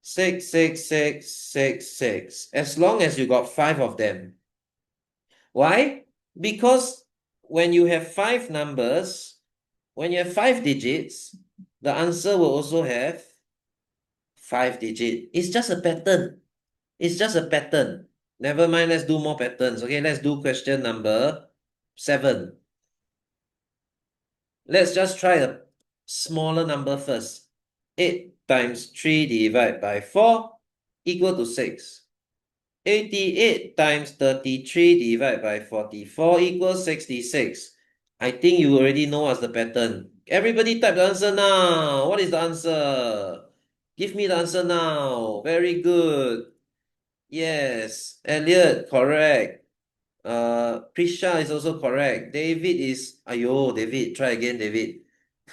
66666. As long as you got 5 of them. Why? Because when you have 5 numbers, when you have 5 digits, the answer will also have 5 digits. It's just a pattern. It's just a pattern. Never mind, let's do more patterns. Okay, let's do question number 7. Let's just try a smaller number first. 8 times 3 divided by 4 equal to 6. 88 times 33 divided by 44 equals 66. I think you already know what's the pattern. Everybody type the answer now. What is the answer? Give me the answer now. Very good. Yes. Elliot, correct. Prisha is also correct. David is... Ayo, David. Try again, David.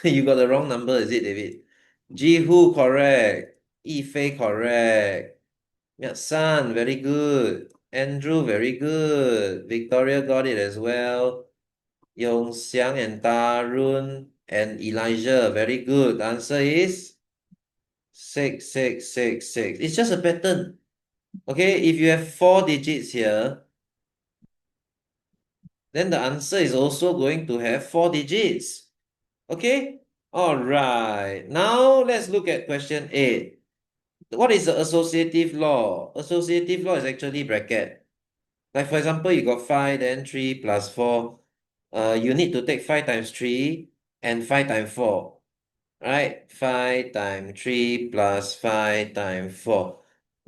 You got the wrong number, is it, David? Jihu, correct. Ifei, correct. Miat-san, very good. Andrew, very good. Victoria got it as well. Yongxiang and Tarun and Elijah, very good. The answer is 6666. It's just a pattern. Okay, if you have 4 digits here, then the answer is also going to have 4 digits. Okay? All right. Now let's look at question 8. What is the associative law? Associative law is actually bracket. Like for example, you got 5, then 3 plus 4. You need to take 5 times 3 and 5 times 4. Right? 5 times 3 plus 5 times 4.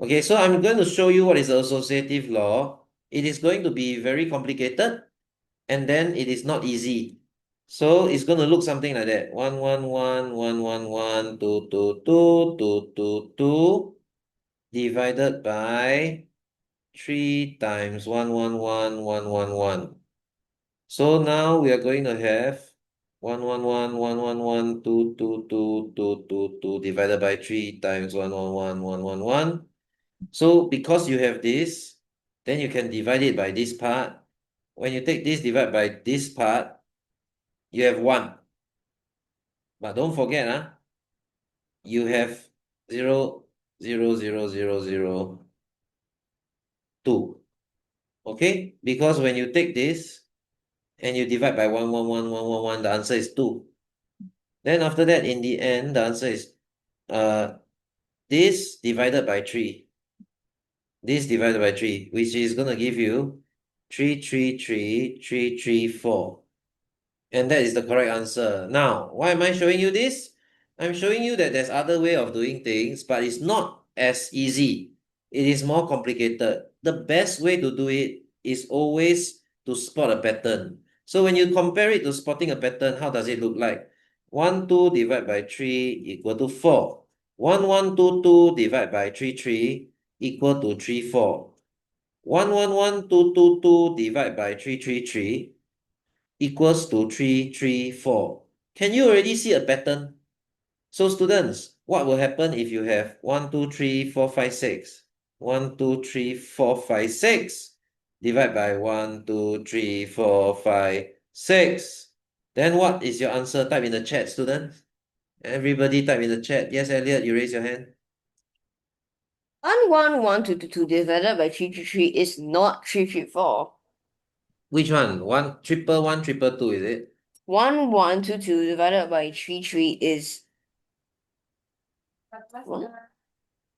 Okay, so I'm going to show you what is the associative law. It is going to be very complicated, and then it is not easy. So it's going to look something like that. 1, 1, 1, 1, 1, 1, 2, 2, 2, 2, 2, 2, divided by 3 times 1, 1, 1, 1, 1, 1. So now we are going to have 1, 1, 1, 1, 1, 1, 2, 2, 2, 2, 2, 2 divided by 3 times 1, 1, 1, 1, 1, 1. So because you have this, then you can divide it by this part. When you take this divide by this part, you have 1. But don't forget, you have 0, 0, 0, 0, 0, 2. Okay? Because when you take this and you divide by 1, 1, 1, 1, 1, 1, the answer is 2. Then after that, in the end, the answer is this divided by 3. This divided by 3, which is going to give you 3, 3, 3, 3, 3, 4. And that is the correct answer. Now, why am I showing you this? I'm showing you that there's other way of doing things, but it's not as easy. It is more complicated. The best way to do it is always to spot a pattern. So when you compare it to spotting a pattern, how does it look like? 1, 2 divided by 3 equal to 4. 1, 1, 2, 2 divided by 3, 3 equal to 3, 4. 1, 1, 1, 2, 2, 2 divided by 3, 3, 3 equals to 3, 3, 4. Can you already see a pattern? So students, what will happen if you have 1, 2, 3, 4, 5, 6? 1, 2, 3, 4, 5, 6. Divide by 1, 2, 3, 4, 5, 6. Then what is your answer? Type in the chat, students. Everybody type in the chat. Yes, Elliot, you raise your hand. 11122 divided by 333 is not 334. Which one? 1, triple 1, triple 2, is it? 1122 divided by 33 is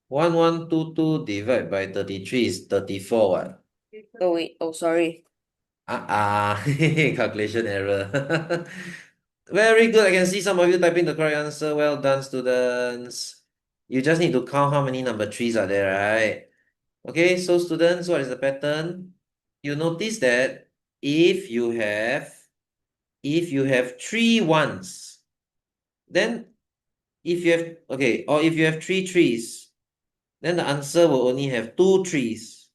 1, 1, 2, 2 divided by 33 is 34, what? oh wait, oh sorry. Calculation error. Very good. I can see some of you typing the correct answer. Well done, students. You just need to count how many number 3s are there, right? Okay, so students, what is the pattern? You notice that if you have 3 ones, then if you have or if you have 3 3s, then the answer will only have 2 3s.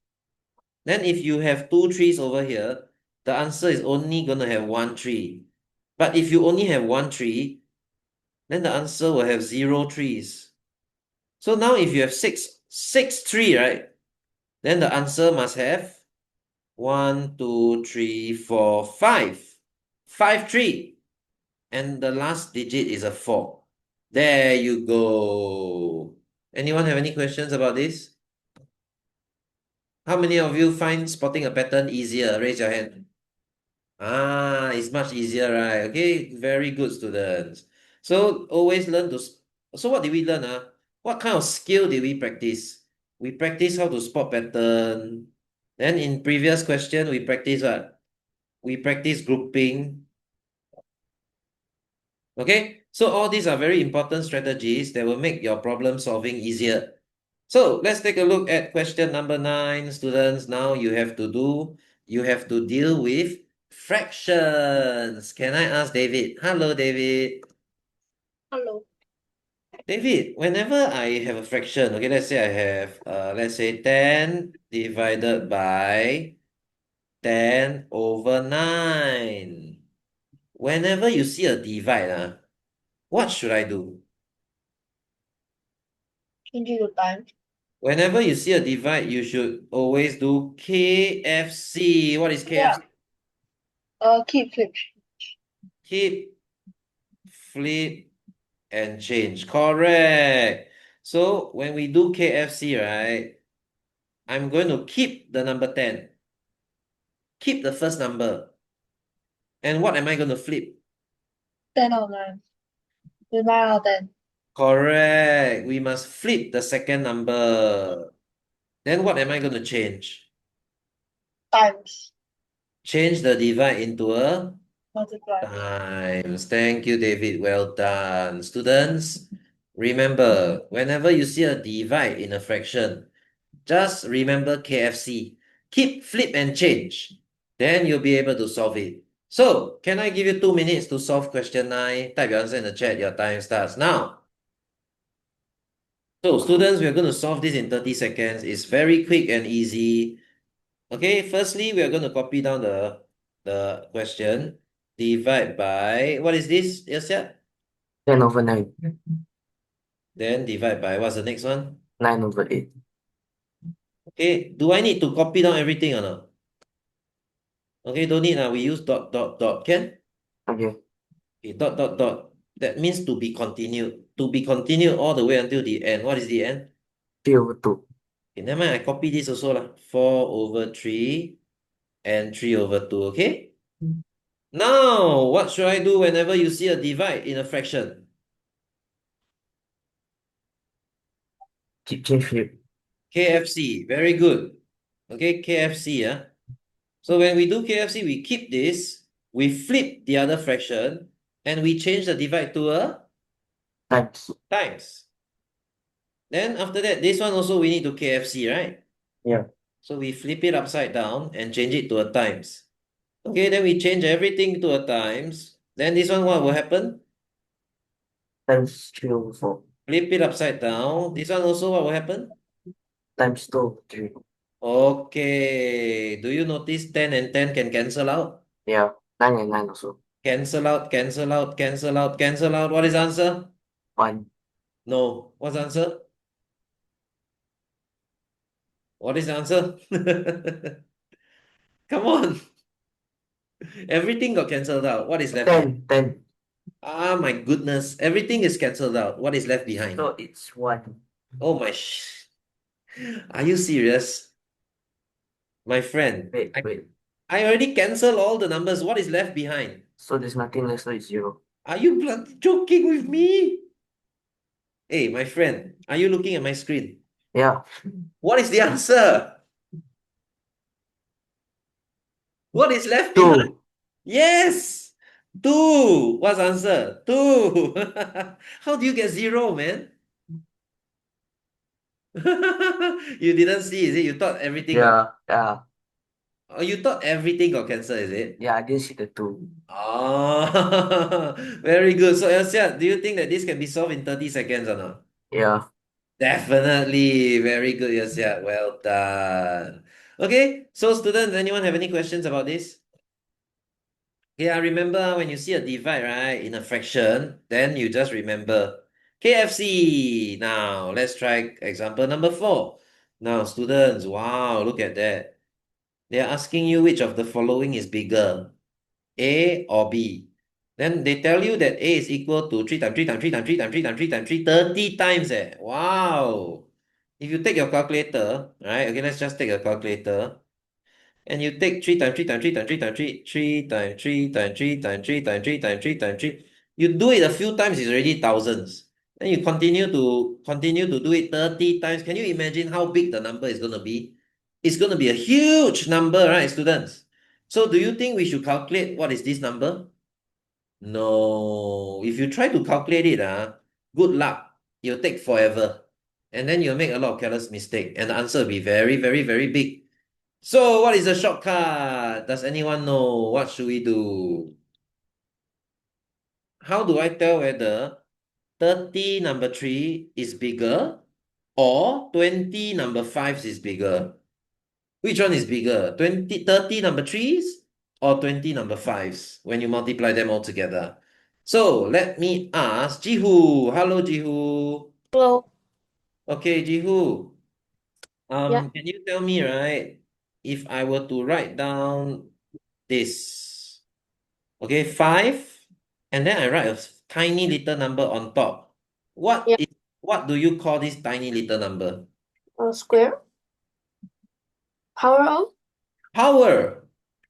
Then if you have 2 3s over here, the answer is only going to have 1 3. But if you only have 1 3, then the answer will have 0 3s. So now if you have 6 3, right? Then the answer must have 1 2 3 4 5. 5 3. And the last digit is a 4. There you go. Anyone have any questions about this? How many of you find spotting a pattern easier? Raise your hand. It's much easier, right? Okay, very good, students. So always learn to. So what did we learn? What kind of skill did we practice? We practice how to spot pattern. Then in previous question, we practice what? We practice grouping. Okay, so all these are very important strategies that will make your problem solving easier. So let's take a look at question number 9, students. Now you have to deal with fractions. Can I ask David? Hello, David. Hello. David, whenever I have a fraction, okay, let's say I have, let's say 10 divided by 10 over 9. Whenever you see a divide, what should I do? Change it to times. Whenever you see a divide, you should always do KFC. What is KFC? Keep flip. Keep, flip, and change. Correct. So when we do KFC, right, I'm going to keep the number 10. Keep the first number. And what am I going to flip? 10 out of 9. The 9 out of 10. Correct. We must flip the second number. Then what am I going to change? Times. Change the divide into a Multiply. times. Thank you, David. Well done. Students, remember, whenever you see a divide in a fraction, just remember KFC. Keep, flip, and change. Then you'll be able to solve it. So, can I give you 2 minutes to solve question 9? Type your answer in the chat. Your time starts now. So, students, we're going to solve this in 30 seconds. It's very quick and easy. Okay, firstly, we are going to copy down the question. Divide by, what is this? Yes, yeah. 10 over 9. Then divide by, what's the next one? 9 over 8. Okay, do I need to copy down everything or not? Okay, don't need. We use dot, dot, dot. Can? Okay. Okay, dot, dot, dot. That means to be continued. To be continued all the way until the end. What is the end? 3 over 2. Okay, never mind. I copy this also lah. 4 over 3 and 3 over 2. Okay? Now, what should I do whenever you see a divide in a fraction? Change flip. KFC. Very good. Okay, KFC. So when we do KFC, we keep this, we flip the other fraction, and we change the divide to a Times. times. Then after that, this one also we need to KFC, right? Yeah. So we flip it upside down and change it to a times. Okay, then we change everything to a times. Then this one, what will happen? Times 3 over 4. Flip it upside down. This one also, what will happen? Times 2 over 3. Okay. Do you notice 10 and 10 can cancel out? Yeah. 9 and 9 also. Cancel out, cancel out, cancel out, cancel out. What is the answer? 1. No. What's the answer? What is the answer? Come on. Everything got cancelled out. What is left behind? 10. Ah, my goodness. Everything is cancelled out. What is left behind? So it's 1. Oh my Are you serious? My friend, Wait. I already cancelled all the numbers. What is left behind? So there's nothing left, so it's 0. Are you bloody joking with me? Hey, my friend, are you looking at my screen? Yeah. What is the answer? What is left 2. behind? Yes! 2. What's the answer? 2. How do you get 0, man? You didn't see, is it? You thought everything got... Yeah. Oh, you thought everything got cancelled, is it? Yeah, I didn't see the 2. Oh, very good. So, Elsia, do you think that this can be solved in 30 seconds or not? Yeah. Definitely. Very good, Elsia. Well done. Okay, so students, anyone have any questions about this? Yeah, remember when you see a divide, right, in a fraction, then you just remember KFC. Now, let's try example number 4. Now, students, wow, look at that. They're asking you which of the following is bigger, A or B. Then they tell you that A is equal to 3 times 3 times 3 times 3 times 3 times 3 times 3, 30 times. Wow. If you take your calculator, right, okay, let's just take a calculator. And you take 3 times 3 times 3 times 3 times 3, 3 times 3 times 3 times 3 times 3 times 3 times 3. You do it a few times, it's already thousands. Then you continue to do it 30 times. Can you imagine how big the number is going to be? It's going to be a huge number, right, students? So do you think we should calculate what is this number? No. If you try to calculate it, good luck. It'll take forever. And then you'll make a lot of careless mistake. And the answer will be very, very, very big. So what is the shortcut? Does anyone know? What should we do? How do I tell whether 30 number 3 is bigger or 20 number 5 is bigger? Which one is bigger? 30 number 3s or 20 number 5s when you multiply them all together? So let me ask Jihu. Hello, Jihu. Hello. Okay, Jihu. Yeah. Can you tell me, right, if I were to write down this, okay, 5, and then I write a tiny little number on top. What Yeah. do you call this tiny little number? Square. Power of? Power.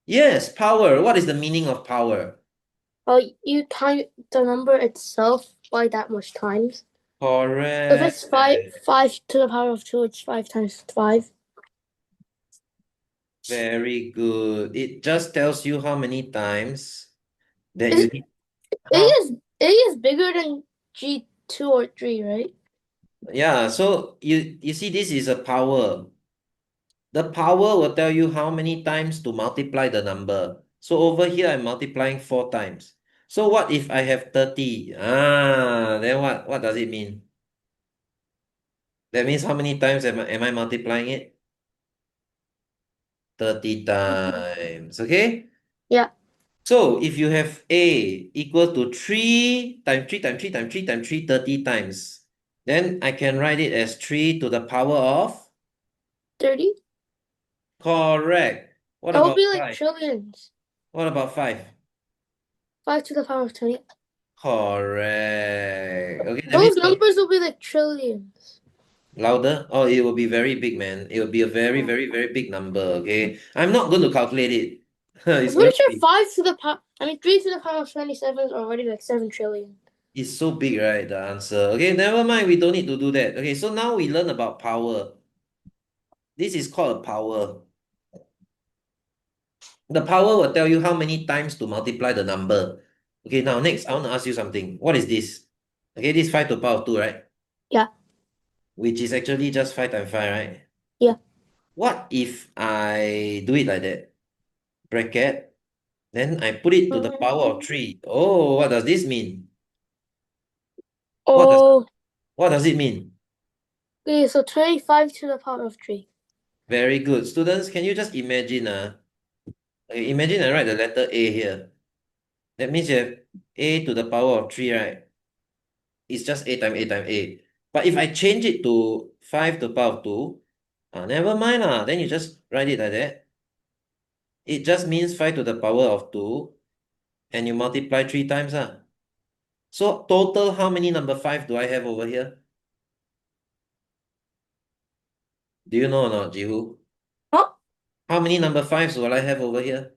Yes, power. What is the meaning of power? You time the number itself by that much times. So if Correct. it's five to the power of 2, it's 5 times 5. Very good. It just tells you how many times that Is you need. A How? is bigger than G2 or 3, right? Yeah, so you see this is a power. The power will tell you how many times to multiply the number. So over here, I'm multiplying 4 times. So what if I have 30? Then what does it mean? That means how many times am I multiplying it? 30 times, okay? Yeah. So if you have A equal to 3 times 3 times 3 times 3 times 3, 30 times, then I can write it as 3 to the power of? 30? Correct. What That would about be like 5? trillions. What about 5? 5 to the power of 20. Correct. Okay, that Those means numbers will be like trillions. louder. Oh, it will be very big, man. It will be a very, very, very big number. Okay, I'm not going to calculate it. I'm It's going pretty to sure be. 3 to the power of 27 is already like 7 trillion. It's so big, right? The answer. Okay, never mind. We don't need to do that. Okay, so now we learn about power. This is called a power. The power will tell you how many times to multiply the number. Okay, now next, I want to ask you something. What is this? Okay, this 5 to the power of 2, right? Yeah. Which is actually just 5 times 5, right? Yeah. What if I do it like that? Bracket, then I put it to the power of 3. Oh, what does this mean? What does, Oh, what does it mean? okay, so 25 to the power of 3. Very good. Students, can you just imagine? Okay, imagine I write the letter A here. That means you have A to the power of 3, right? It's just A times A times A. But if I change it to 5 to the power of 2, never mind. Then you just write it like that. It just means 5 to the power of 2, and you multiply 3 times. So total, how many number 5 do I have over here? Do you know or not, Jihu? Huh? How many number 5s will I have over here?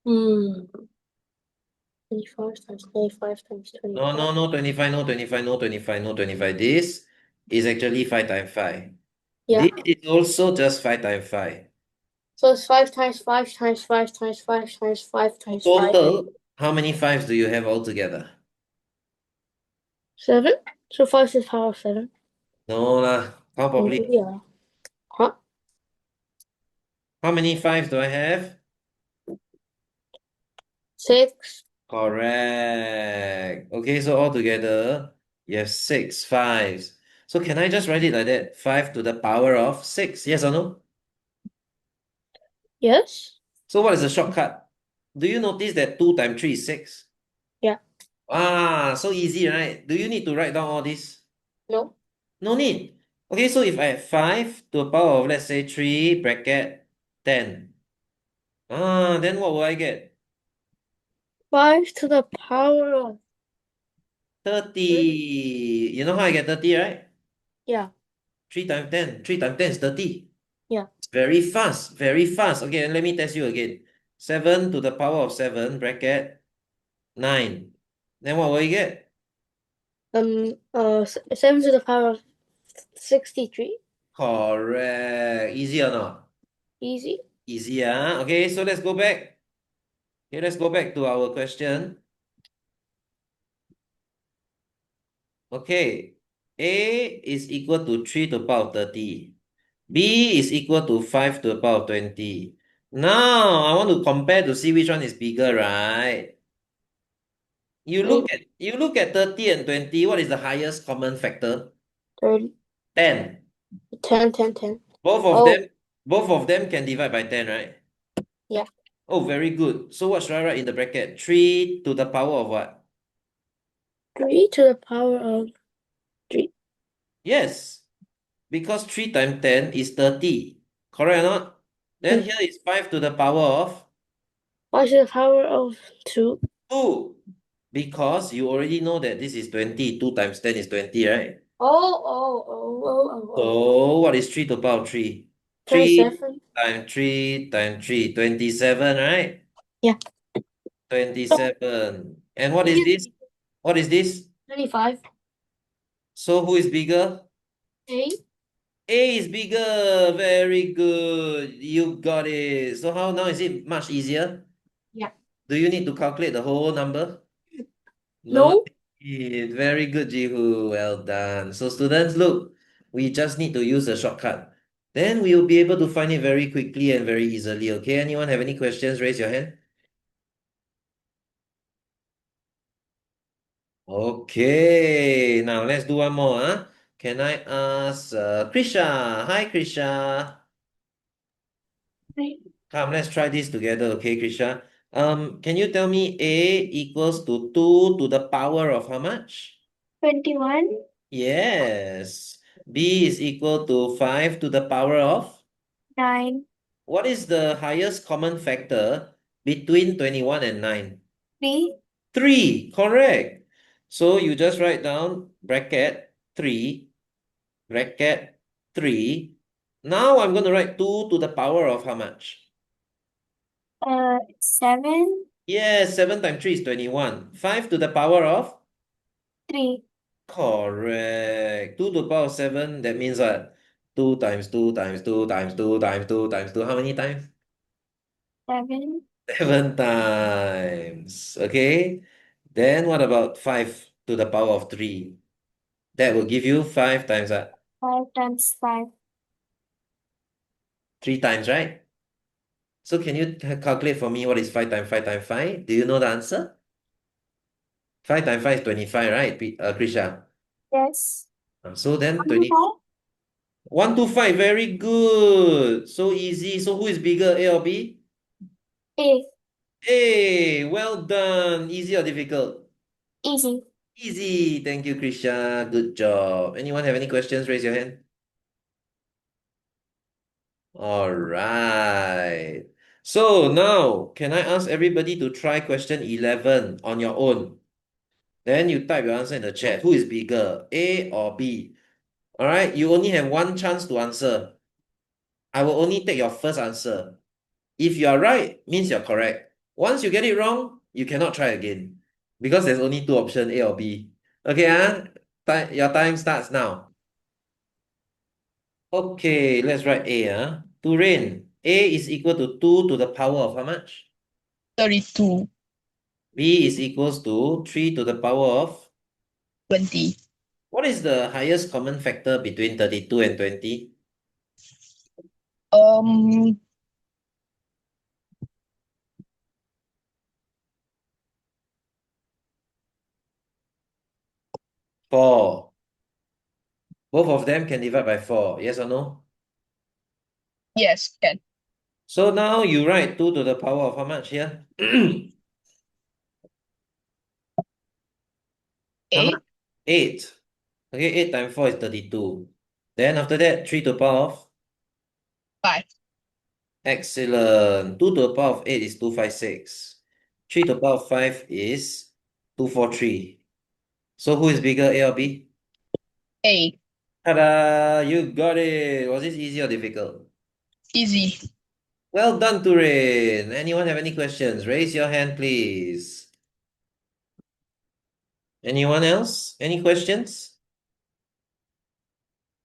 Hmm. 25 times 25 times No, 25. no, no, 25, no, 25, no, 25, no, 25. This is actually 5 times 5. Yeah. This is also just 5 times 5. So it's 5 times 5 times 5 times 5 times 5 times 5. Total, how many 5s do you have altogether? 7? So 5 to the power of 7. No lah, count properly. Yeah. Huh? How many 5s do I have? 6. Correct. Okay, so altogether, you have 6 5s. So can I just write it like that? 5 to the power of 6, yes or no? Yes? So what is the shortcut? Do you notice that 2 times 3 is 6? Yeah. So easy, right? Do you need to write down all this? No. No need. Okay, so if I have 5 to the power of, let's say, 3 bracket 10. Then what will I get? 5 to the power of 30. You know how I get 30, right? Yeah. 3 times 10. 3 times 10 is 30. Yeah. It's very fast, very fast. Okay, and let me test you again. 7 to the power of 7 bracket 9. Then what will you get? 7 to the power of 63. Correct. Easy or not? Easy. Easy, Okay, so let's go back. Okay, let's go back to our question. Okay, A is equal to 3 to the power of 30. B is equal to 5 to the power of 20. Now, I want to compare to see which one is bigger, right? You look at 30 and 20, what is the highest common factor? 30. 10. 10, 10, 10. Both of Oh. them, both of them can divide by 10, right? Yeah. Oh, very good. So what should I write in the bracket? 3 to the power of what? 3 to the power of 3. Yes, because 3 times 10 is 30. Correct or not? Then Hmm. here is 5 to the power of 5 to the power of 2. 2. Because you already know that this is 20. 2 times 10 is 20, right? Oh. So what is 3 to the power of 3? 3 27. times 3 times 3, 27, right? Yeah. 27. And what is this? What is this? 25. So who is bigger? A. A is bigger. Very good. You got it. So how now is it much easier? Yeah. Do you need to calculate the whole number? No. need. Very good, Jihu. Well done. So students, look, we just need to use a shortcut. Then we will be able to find it very quickly and very easily. Okay, anyone have any questions? Raise your hand. Okay, now let's do one more. Can I ask Krisha? Hi, Krisha. Come, let's try this together, okay, Krisha? Can you tell me A equals to 2 to the power of how much? 21. Yes. B is equal to 5 to the power of? 9. What is the highest common factor between 21 and 9? 3. 3, correct. So you just write down bracket 3, bracket 3. Now I'm going to write 2 to the power of how much? 7. Yes, 7 times 3 is 21. 5 to the power of? 3. Correct. 2 to the power of 7, that means what? 2 times 2 times 2 times 2 times 2 times 2. How many times? 7. 7 times. Okay. Then what about 5 to the power of 3? That will give you 5 times that. 5 times 5. 3 times, right? So can you calculate for me what is 5 times 5 times 5? Do you know the answer? 5 times 5 is 25, right, Krisha? Yes. So then 20. 1 to 5, very good. So easy. So who is bigger, A or B? A. A. Well done. Easy or difficult? Easy. Easy. Thank you, Krisha. Good job. Anyone have any questions? Raise your hand. All right. So now, can I ask everybody to try question 11 on your own? Then you type your answer in the chat. Who is bigger, A or B? All right, you only have one chance to answer. I will only take your first answer. If you are right, means you're correct. Once you get it wrong, you cannot try again because there's only two options, A or B. Okay, your time starts now. Okay, let's write A. To rain, A is equal to 2 to the power of how much? 32, B is equals to 3 to the power of? 20, What is the highest common factor between 32 and 20? um, 4. Both of them can divide by 4. Yes or no? yes, can. So now you write 2 to the power of how much here? How 8, much? 8. Okay, 8 times 4 is 32. Then after that, 3 to the power of? 5, Excellent. 2 to the power of 8 is 256. 3 to the power of 5 is 243. So who is bigger, A or B? 8, Ta-da! You got it. Was this easy or difficult? easy. Well done, Turin. Anyone have any questions? Raise your hand, please. Anyone else? Any questions?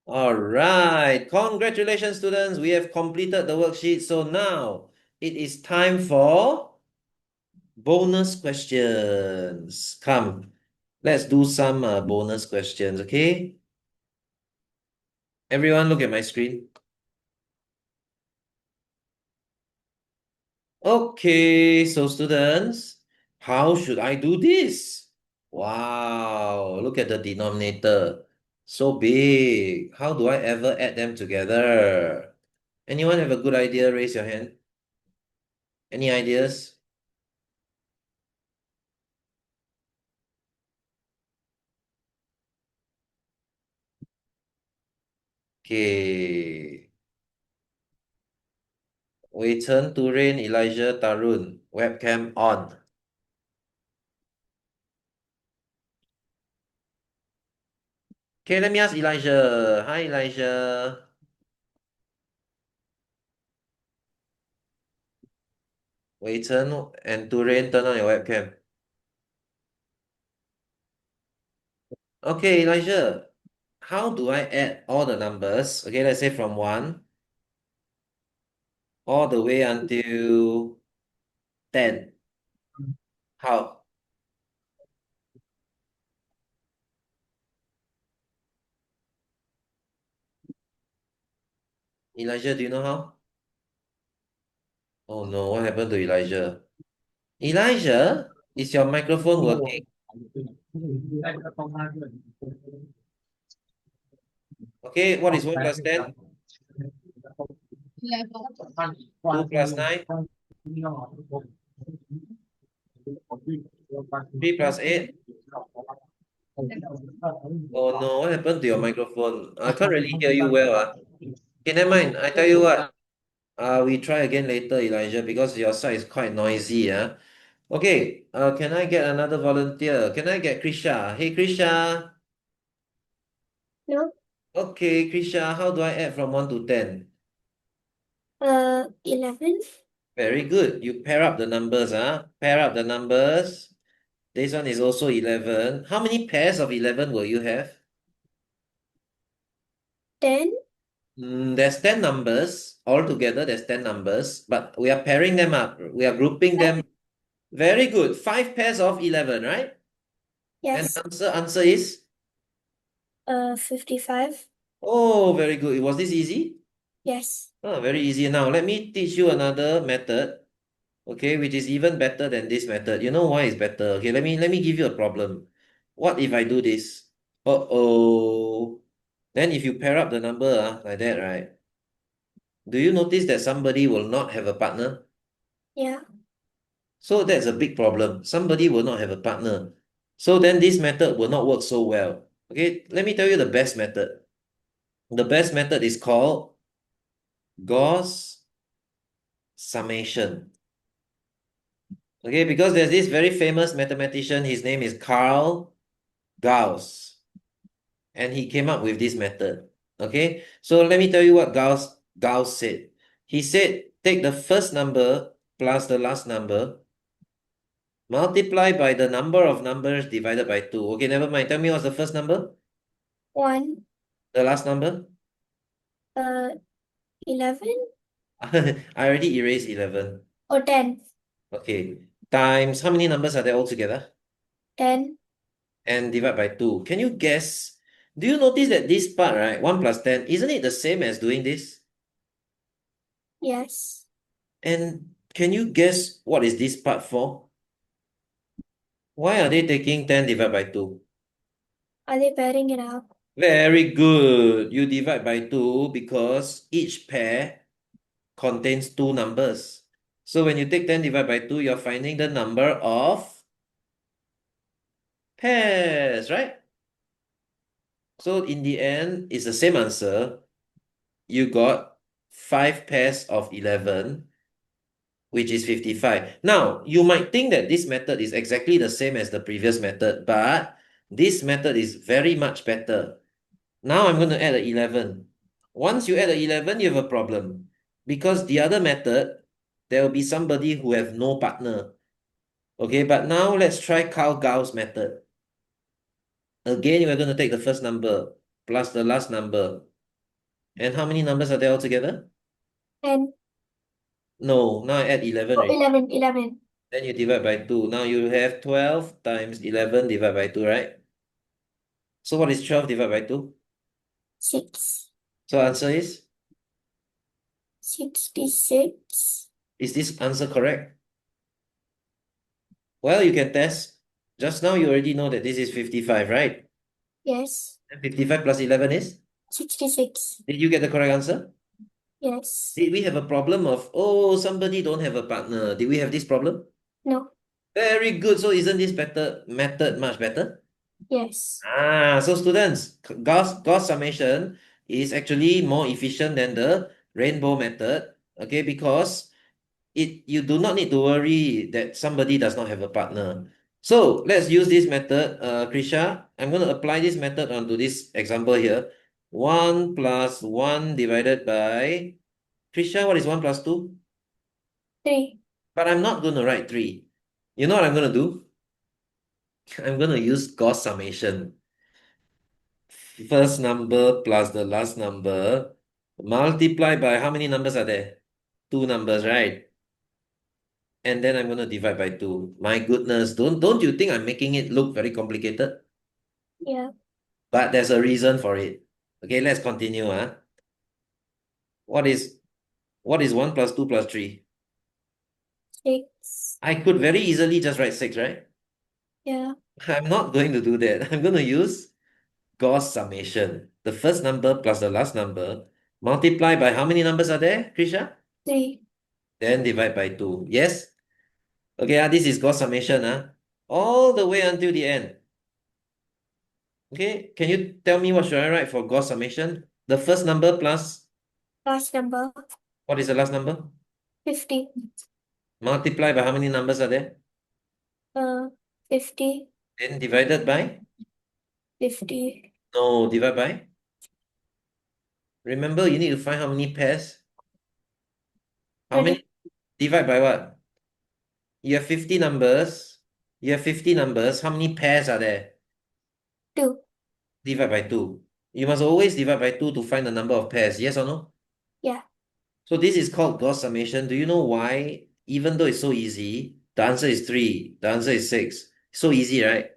All right. Congratulations, students. We have completed the worksheet. So now it is time for bonus questions. Come, let's do some bonus questions, okay? Everyone look at my screen. Okay, so students, how should I do this? Wow, look at the denominator. So big. How do I ever add them together? Anyone have a good idea? Raise your hand. Any ideas? Okay. Wei Chen, Turin, Elijah, Tarun. Webcam on. Okay, let me ask Elijah. Hi, Elijah. Wei Chen and Turain, turn on your webcam. Okay, Elijah, how do I add all the numbers? Okay, let's say from 1 all the way until 10. How? Elijah, do you know how? Oh no, what happened to Elijah? Elijah, is your microphone working? Okay, what is 1 plus 10? 2 plus 9? 3 plus 8? Oh no, what happened to your microphone? I can't really hear you well. Okay, never mind. I tell you what. We try again later, Elijah, because your side is quite noisy. Okay, can I get another volunteer? Can I get Krisha? Hey, Krisha. No. Okay, Krisha, how do I add from 1 to 10? 11. Very good. You pair up the numbers, Pair up the numbers. This one is also 11. How many pairs of 11 will you have? 10. There's 10 numbers. Altogether, there's 10 numbers, but we are pairing them up. We are grouping them. Very good. 5 pairs of 11, right? And Yes. answer is? 55. Oh, very good. Was this easy? Yes. Oh, very easy. Now, let me teach you another method, okay, which is even better than this method. You know why it's better? Okay, let me give you a problem. What if I do this? Uh-oh. Then if you pair up the number like that, right? Do you notice that somebody will not have a partner? Yeah. So that's a big problem. Somebody will not have a partner. So then this method will not work so well. Okay, let me tell you the best method. The best method is called Gauss summation. Okay, because there's this very famous mathematician, his name is Carl Gauss, and he came up with this method. Okay, so let me tell you what Gauss said. He said, take the first number plus the last number, multiply by the number of numbers divided by 2. Okay, never mind. Tell me what's the first number? 1. The last number? 11 I already erased 11. or 10. Okay, times, how many numbers are there altogether? 10. And divide by 2. Can you guess? Do you notice that this part, right, 1 plus 10, isn't it the same as doing this? Yes. And can you guess what is this part for? Why are they taking 10 divided by 2? Are they pairing it up? Very good. You divide by 2 because each pair contains 2 numbers. So when you take 10 divided by 2, you're finding the number of pairs, right? So in the end, it's the same answer. You got 5 pairs of 11, which is 55. Now, you might think that this method is exactly the same as the previous method, but this method is very much better. Now I'm going to add an 11. Once you add an 11, you have a problem. Because the other method, there will be somebody who have no partner. Okay, but now let's try Carl Gauss method. Again, we're going to take the first number plus the last number. And how many numbers are there altogether? 10. No, now I add 11 Oh, already. 11. 11. Then you divide by 2. Now you have 12 times 11 divided by 2, right? So what is 12 divided by 2? 6. So answer is? 66. Is this answer correct? Well, you can test. Just now you already know that this is 55, right? Yes. And 55 plus 11 is? 66. Did you get the correct answer? Yes. Did we have a problem of, oh, somebody don't have a partner? Did we have this problem? No. Very good. So isn't this method much better? Yes. So students, Gauss summation is actually more efficient than the rainbow method, okay, because you do not need to worry that somebody does not have a partner. So let's use this method, Krisha. I'm going to apply this method onto this example here. 1 plus 1 divided by... Krisha, what is 1 plus 2? 3. But I'm not going to write 3. You know what I'm going to do? I'm going to use Gauss summation. First number plus the last number multiply by how many numbers are there? 2 numbers, right? And then I'm going to divide by 2. My goodness, don't you think I'm making it look very complicated? Yeah. But there's a reason for it. Okay, let's continue. What is 1 plus 2 plus 3? 6. I could very easily just write 6, right? Yeah. I'm not going to do that. I'm going to use Gauss summation. The first number plus the last number multiply by how many numbers are there, Krisha? 3. Then divide by 2. Yes? Okay, this is Gauss summation. All the way until the end. Okay, can you tell me what should I write for Gauss summation? The first number plus, Last number. what is the last number? 50. Multiply by how many numbers are there? 50. Then divided by? 50. No, divide by? Remember, you need to find how many pairs? How many? Divide by what? You have 50 numbers. You have 50 numbers. How many pairs are there? 2. Divide by 2. You must always divide by 2 to find the number of pairs. Yes or no? Yeah. So this is called Gauss summation. Do you know why? Even though it's so easy, the answer is 3. The answer is 6. So easy, right?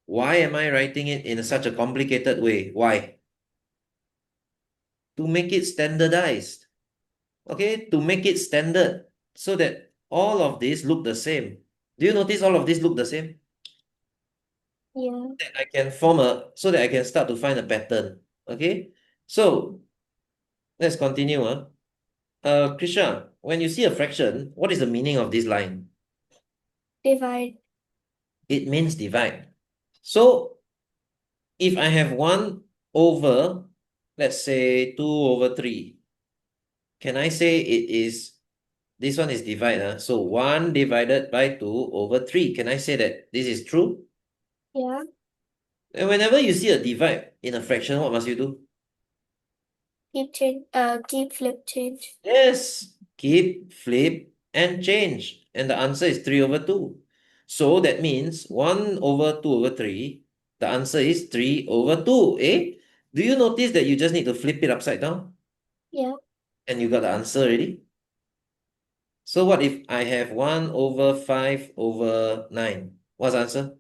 Why am I writing it in such a complicated way? Why? To make it standardized. Okay, to make it standard so that all of these look the same. Do you notice all of these look the same? Yeah. That I can so that I can start to find a pattern. Okay, so let's continue. Krisha, when you see a fraction, what is the meaning of this line? Divide. It means divide. So if I have 1 over, let's say 2 over 3, can I say this one is divide? So 1 divided by 2 over 3. Can I say that this is true? Yeah. And whenever you see a divide in a fraction, what must you do? Keep flip change. Yes, keep, flip, and change. And the answer is 3 over 2. So that means 1 over 2 over 3. The answer is 3 over 2. Eh? Do you notice that you just need to flip it upside down? Yeah. And you got the answer already? So what if I have 1 over 5 over 9? What's the answer?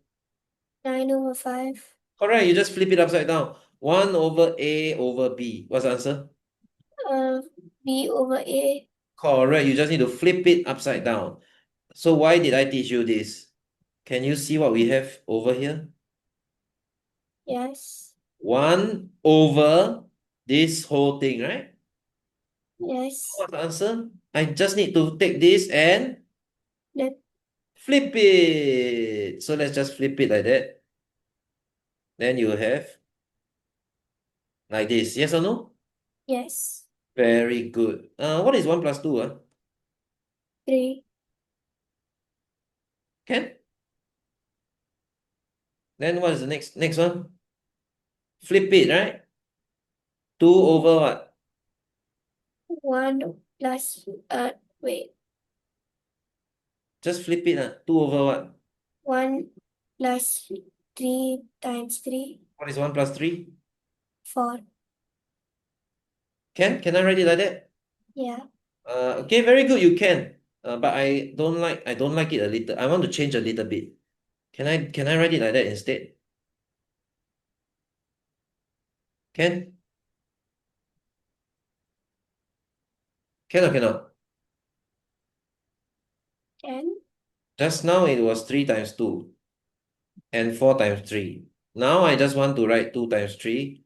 9 over 5. Correct, you just flip it upside down. 1 over A over B. What's the answer? B over A. Correct, you just need to flip it upside down. So why did I teach you this? Can you see what we have over here? Yes. 1 over this whole thing, right? Yes. What's the answer? I just need to take this and Flip. flip it. So let's just flip it like that. Then you have like this. Yes or no? Yes. Very good. What is 1 plus 2? 3. Can? Then what is the next one? Flip it, right? 2 over what? 1 plus, wait. Just flip it. 2 over what? 1 plus 3 times 3. What is 1 plus 3? 4. Can I write it like that? Yeah. Okay, very good, you can. But I don't like it a little. I want to change a little bit. Can I write it like that instead? Can? Can or cannot? Can. Just now it was 3 times 2 and 4 times 3. Now I just want to write 2 times 3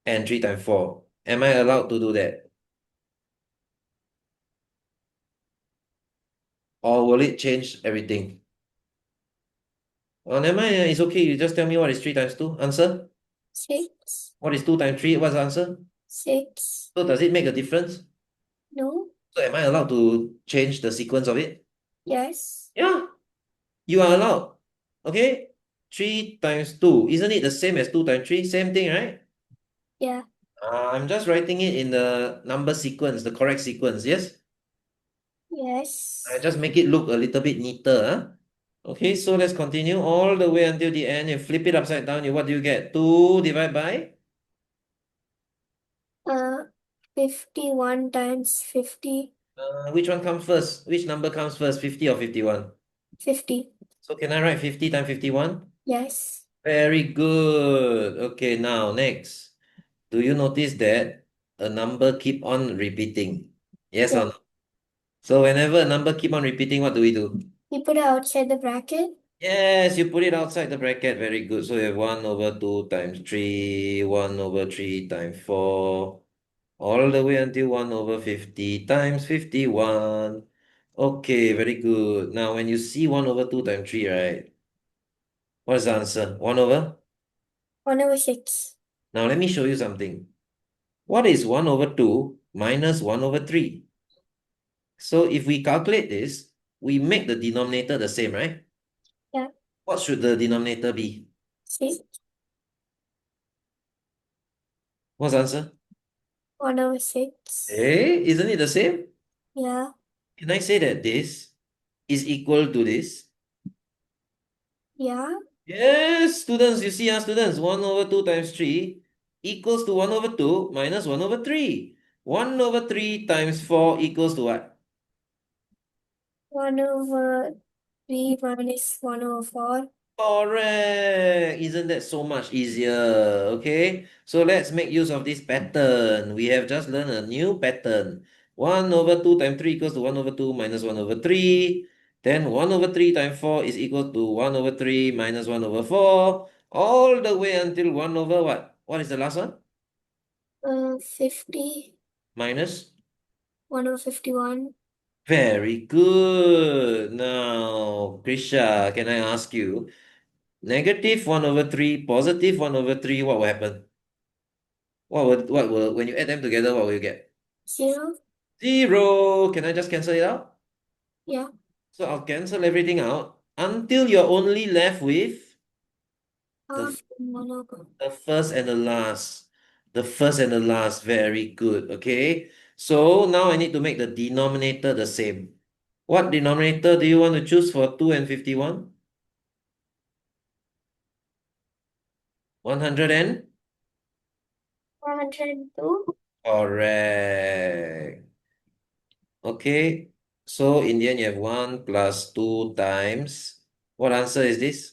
and 3 times 4. Am I allowed to do that? Or will it change everything? Oh, never mind. It's okay. You just tell me what is 3 times 2. Answer? 6. What is 2 times 3? What's the answer? 6. So does it make a difference? No. So am I allowed to change the sequence of it? Yes. Yeah, you are allowed. Okay? 3 times 2. Isn't it the same as 2 times 3? Same thing, right? Yeah. I'm just writing it in the number sequence, the correct sequence, yes? I Yes. just make it look a little bit neater, huh? Okay, so let's continue all the way until the end. You flip it upside down, what do you get? 2 divided by? 51 times 50. Which one comes first? Which number comes first, 50 or 51? 50. So can I write 50 times 51? Yes. Very good. Okay, now next. Do you notice that a number keep on repeating? Yes Yeah. or no? So whenever a number keep on repeating, what do we do? You put it outside the bracket. Yes, you put it outside the bracket. Very good. So you have 1 over 2 times 3, 1 over 3 times 4, all the way until 1 over 50 times 51. Okay, very good. Now, when you see 1 over 2 times 3, right? What is the answer? 1 over? 1 over 6. Now, let me show you something. What is 1 over 2 minus 1 over 3? So, if we calculate this, we make the denominator the same, right? Yeah. What should the denominator be? 6. What's the answer? 1 over 6. Hey, isn't it the same? Yeah. Can I say that this is equal to this? Yeah. Yes, students, you see, students, 1 over 2 times 3 equals to 1 over 2 minus 1 over 3. 1 over 3 times 4 equals to what? 1 over 3 minus 1 over 4. Correct. Isn't that so much easier? Okay, so let's make use of this pattern. We have just learned a new pattern. 1 over 2 times 3 equals to 1 over 2 minus 1 over 3. Then 1 over 3 times 4 is equal to 1 over 3 minus 1 over 4. All the way until 1 over what? What is the last one? 50. Minus? 1 over 51. Very good. Now, Krisha, can I ask you? Negative 1 over 3, positive 1 over 3, what will happen? When you add them together, what will you get? 0. 0. Can I just cancel it out? Yeah. So I'll cancel everything out until you're only left with Half and 1 over. the first and the last. The first and the last. Very good. Okay. So now I need to make the denominator the same. What denominator do you want to choose for 2 and 51? 100 and? 102. Correct. Okay. So in the end, you have 1 plus 2 times. What answer is this?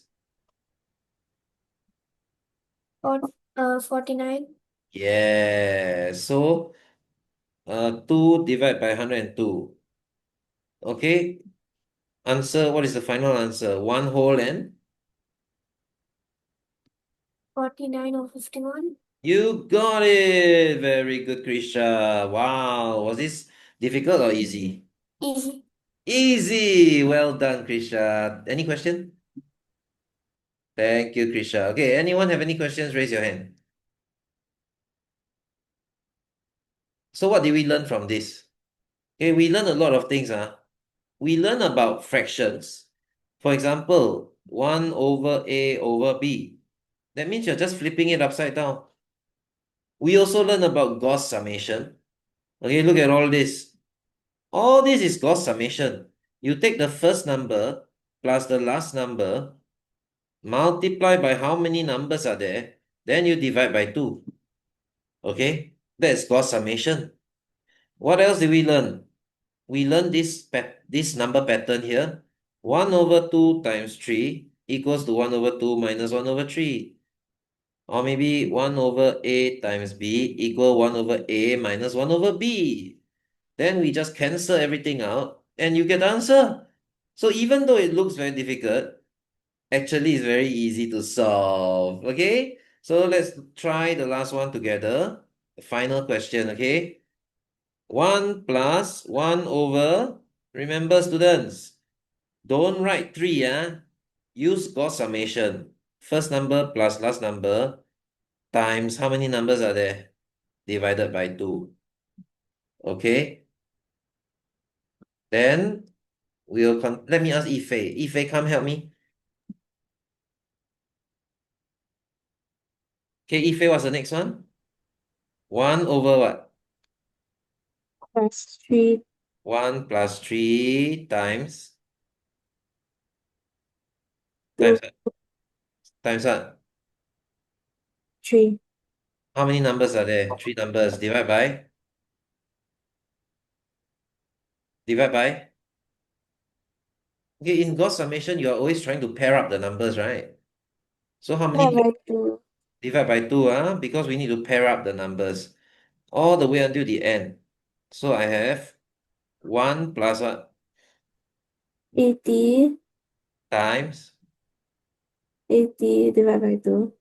49. Yeah. So 2 divided by 102. Okay. Answer, what is the final answer? 1 whole and? 49 over 51. You got it. Very good, Krisha. Wow. Was this difficult or easy? Easy. Easy. Well done, Krisha. Any question? Thank you, Krisha. Okay, anyone have any questions? Raise your hand. So what did we learn from this? Okay, we learn a lot of things. We learn about fractions. For example, 1 over A over B. That means you're just flipping it upside down. We also learn about Gauss summation. Okay, look at all this. All this is Gauss summation. You take the first number plus the last number, multiply by how many numbers are there, then you divide by 2. Okay, that's Gauss summation. What else did we learn? We learned this number pattern here. 1 over 2 times 3 equals to 1 over 2 minus 1 over 3. Or maybe 1 over A times B equal 1 over A minus 1 over B. Then we just cancel everything out and you get the answer. So even though it looks very difficult, actually it's very easy to solve. Okay? So let's try the last one together. The final question, okay? 1 plus 1 over, remember students, don't write 3, use Gauss summation. First number plus last number times how many numbers are there? Divided by 2. Okay? Then let me ask Ife. Ife, come help me. Okay, Ife, what's the next one? 1 over what? Plus 3. 1 plus 3 times Two. what? Times what? 3. How many numbers are there? 3 numbers. Divide by? Divide by? Okay, in Gauss summation, you are always trying to pair up the numbers, right? So how many Divide by 2. divide by 2, because we need to pair up the numbers all the way until the end. So I have 1 plus what? 80. Times? 80 divided by 2.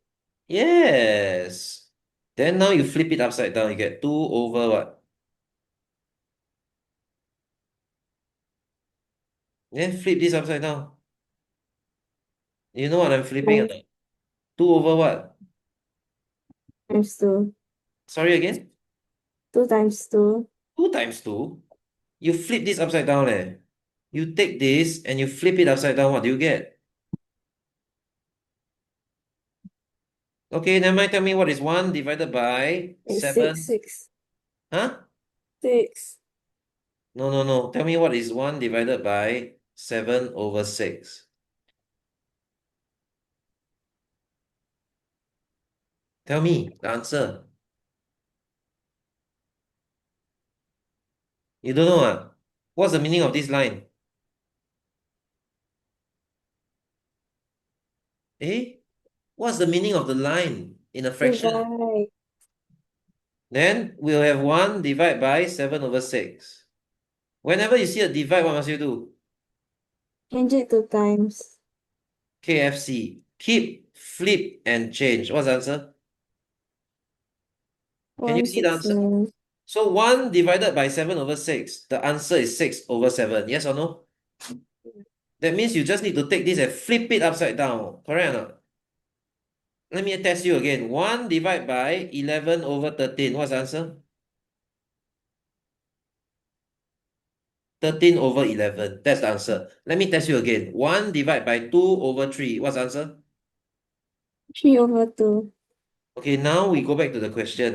Yes. Then now you flip it upside down. You get 2 over what? Then flip this upside down. You know what I'm flipping or not? 2 over what? Times 2. Sorry again? 2 times 2. 2 times 2. You flip this upside down, eh? You take this and you flip it upside down. What do you get? Okay, never mind. Tell me what is 1 divided by It's 7. 6. Huh? 6. No. Tell me what is 1 divided by 7 over 6. Tell me the answer. You don't know, What's the meaning of this line? Eh? What's the meaning of the line in a fraction? Divide. Then we'll have 1 divided by 7 over 6. Whenever you see a divide, what must you do? Change it to times. KFC. Keep, flip, and change. What's the answer? Can you see the answer? 169. So 1 divided by 7 over 6. The answer is 6 over 7. Yes or no? That means you just need to take this and flip it upside down. Correct or not? Let me test you again. 1 divided by 11 over 13. What's the answer? 13 over 11. That's the answer. Let me test you again. 1 divided by 2 over 3. What's the answer? 3 over 2. Okay, now we go back to the question.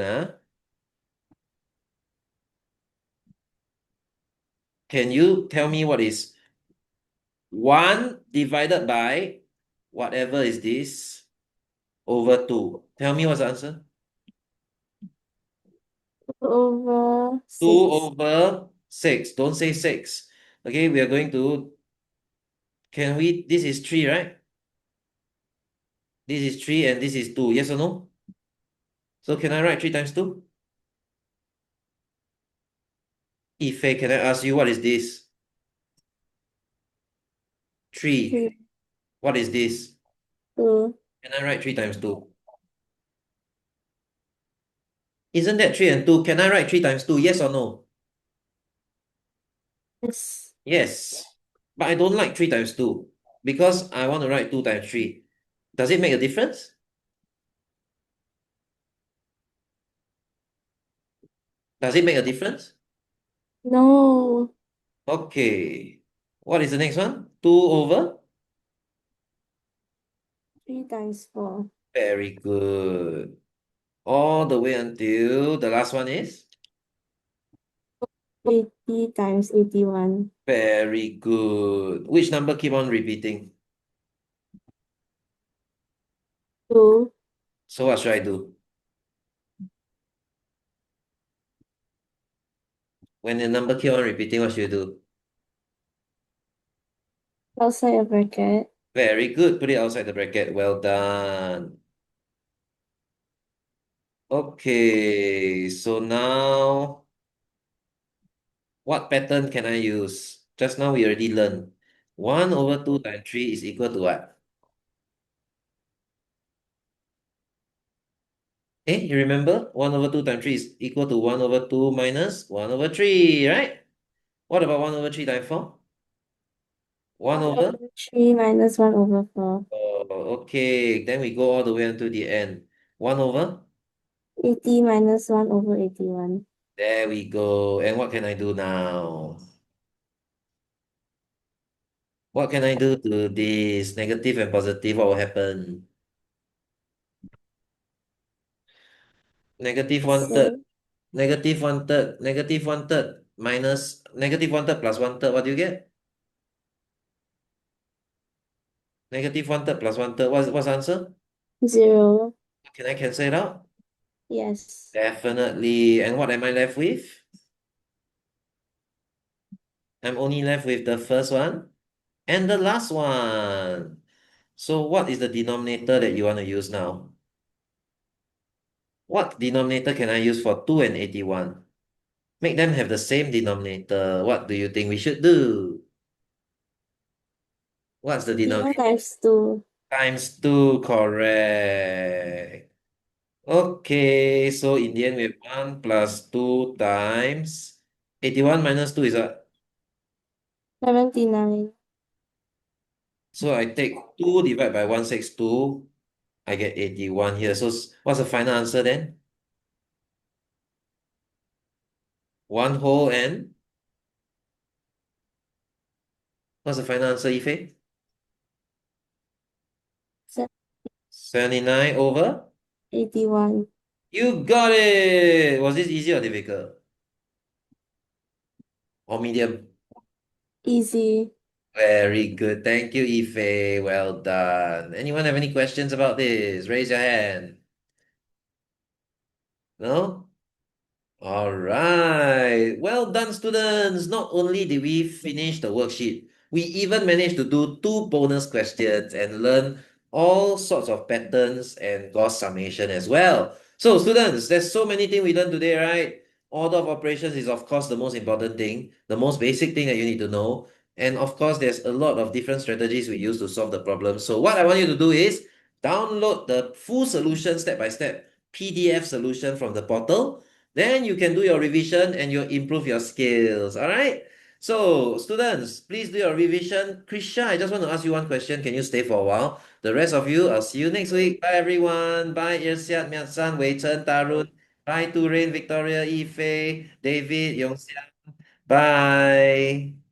Can you tell me what is 1 divided by whatever is this over 2? Tell me what's the answer? 2 over 2 6. over 6. Don't say 6. Okay, we are going to, this is 3, right? This is 3 and this is 2. Yes or no? So can I write 3 times 2? Ife, can I ask you what is this? 3. 3. What is this? 2. Can I write 3 times 2? Isn't that 3 and 2? Can I write 3 times 2? Yes or no? Yes. Yes. But I don't like 3 times 2 because I want to write 2 times 3. Does it make a difference? Does it make a difference? No. Okay. What is the next one? 2 over? 3 times 4. Very good. All the way until the last one is? 80 times 81. Very good. Which number keep on repeating? 2. So what should I do? When the number keep on repeating, what should you do? Outside a bracket. Very good. Put it outside the bracket. Well done. Okay, so now what pattern can I use? Just now we already learned 1 over 2 times 3 is equal to what? You remember? 1 over 2 times 3 is equal to 1 over 2 minus 1 over 3, right? What about 1 over 3 times 4? 1 over? 3 minus 1 over 4. Oh, okay. Then we go all the way until the end. 1 over? 80 minus 1 over 81. There we go. And what can I do now? What can I do to this negative and positive? What will happen? Negative one third. Negative one third. Negative one third minus negative one third plus one third. What do you get? Negative one third plus one third. What's the answer? 0. Can I cancel it out? Yes. Definitely. And what am I left with? I'm only left with the first one and the last one. So what is the denominator that you want to use now? What denominator can I use for 2 and 81? Make them have the same denominator. What do you think we should do? What's the 0 denominator? times 2. Times 2, correct. Okay, so in the end we have 1 plus 2 times 81 minus 2 is what? 79. So I take 2 divided by 162, I get 81 here. So what's the final answer then? 1 whole and what's the final answer, Ife? Se- 79 over? 81. You got it! Was this easy or difficult? Or medium? Easy. Very good. Thank you, Ife. Well done. Anyone have any questions about this? Raise your hand. No? All right. Well done, students. Not only did we finish the worksheet, we even managed to do 2 bonus questions and learn all sorts of patterns and Gauss summation as well. So, students, there's so many things we learned today, right? Order of operations is, of course, the most important thing, the most basic thing that you need to know. And of course, there's a lot of different strategies we use to solve the problem. So, what I want you to do is download the full solution step by step PDF solution from the portal. Then you can do your revision and you'll improve your skills. All right. So, students, please do your revision. Krisha, I just want to ask you one question. Can you stay for a while? The rest of you, I'll see you next week. Bye, everyone. Bye, Irsiat, Miat-san, Wei Chen, Tarun. Bye, Turin, Victoria, Ife, David, Yongxian. Bye.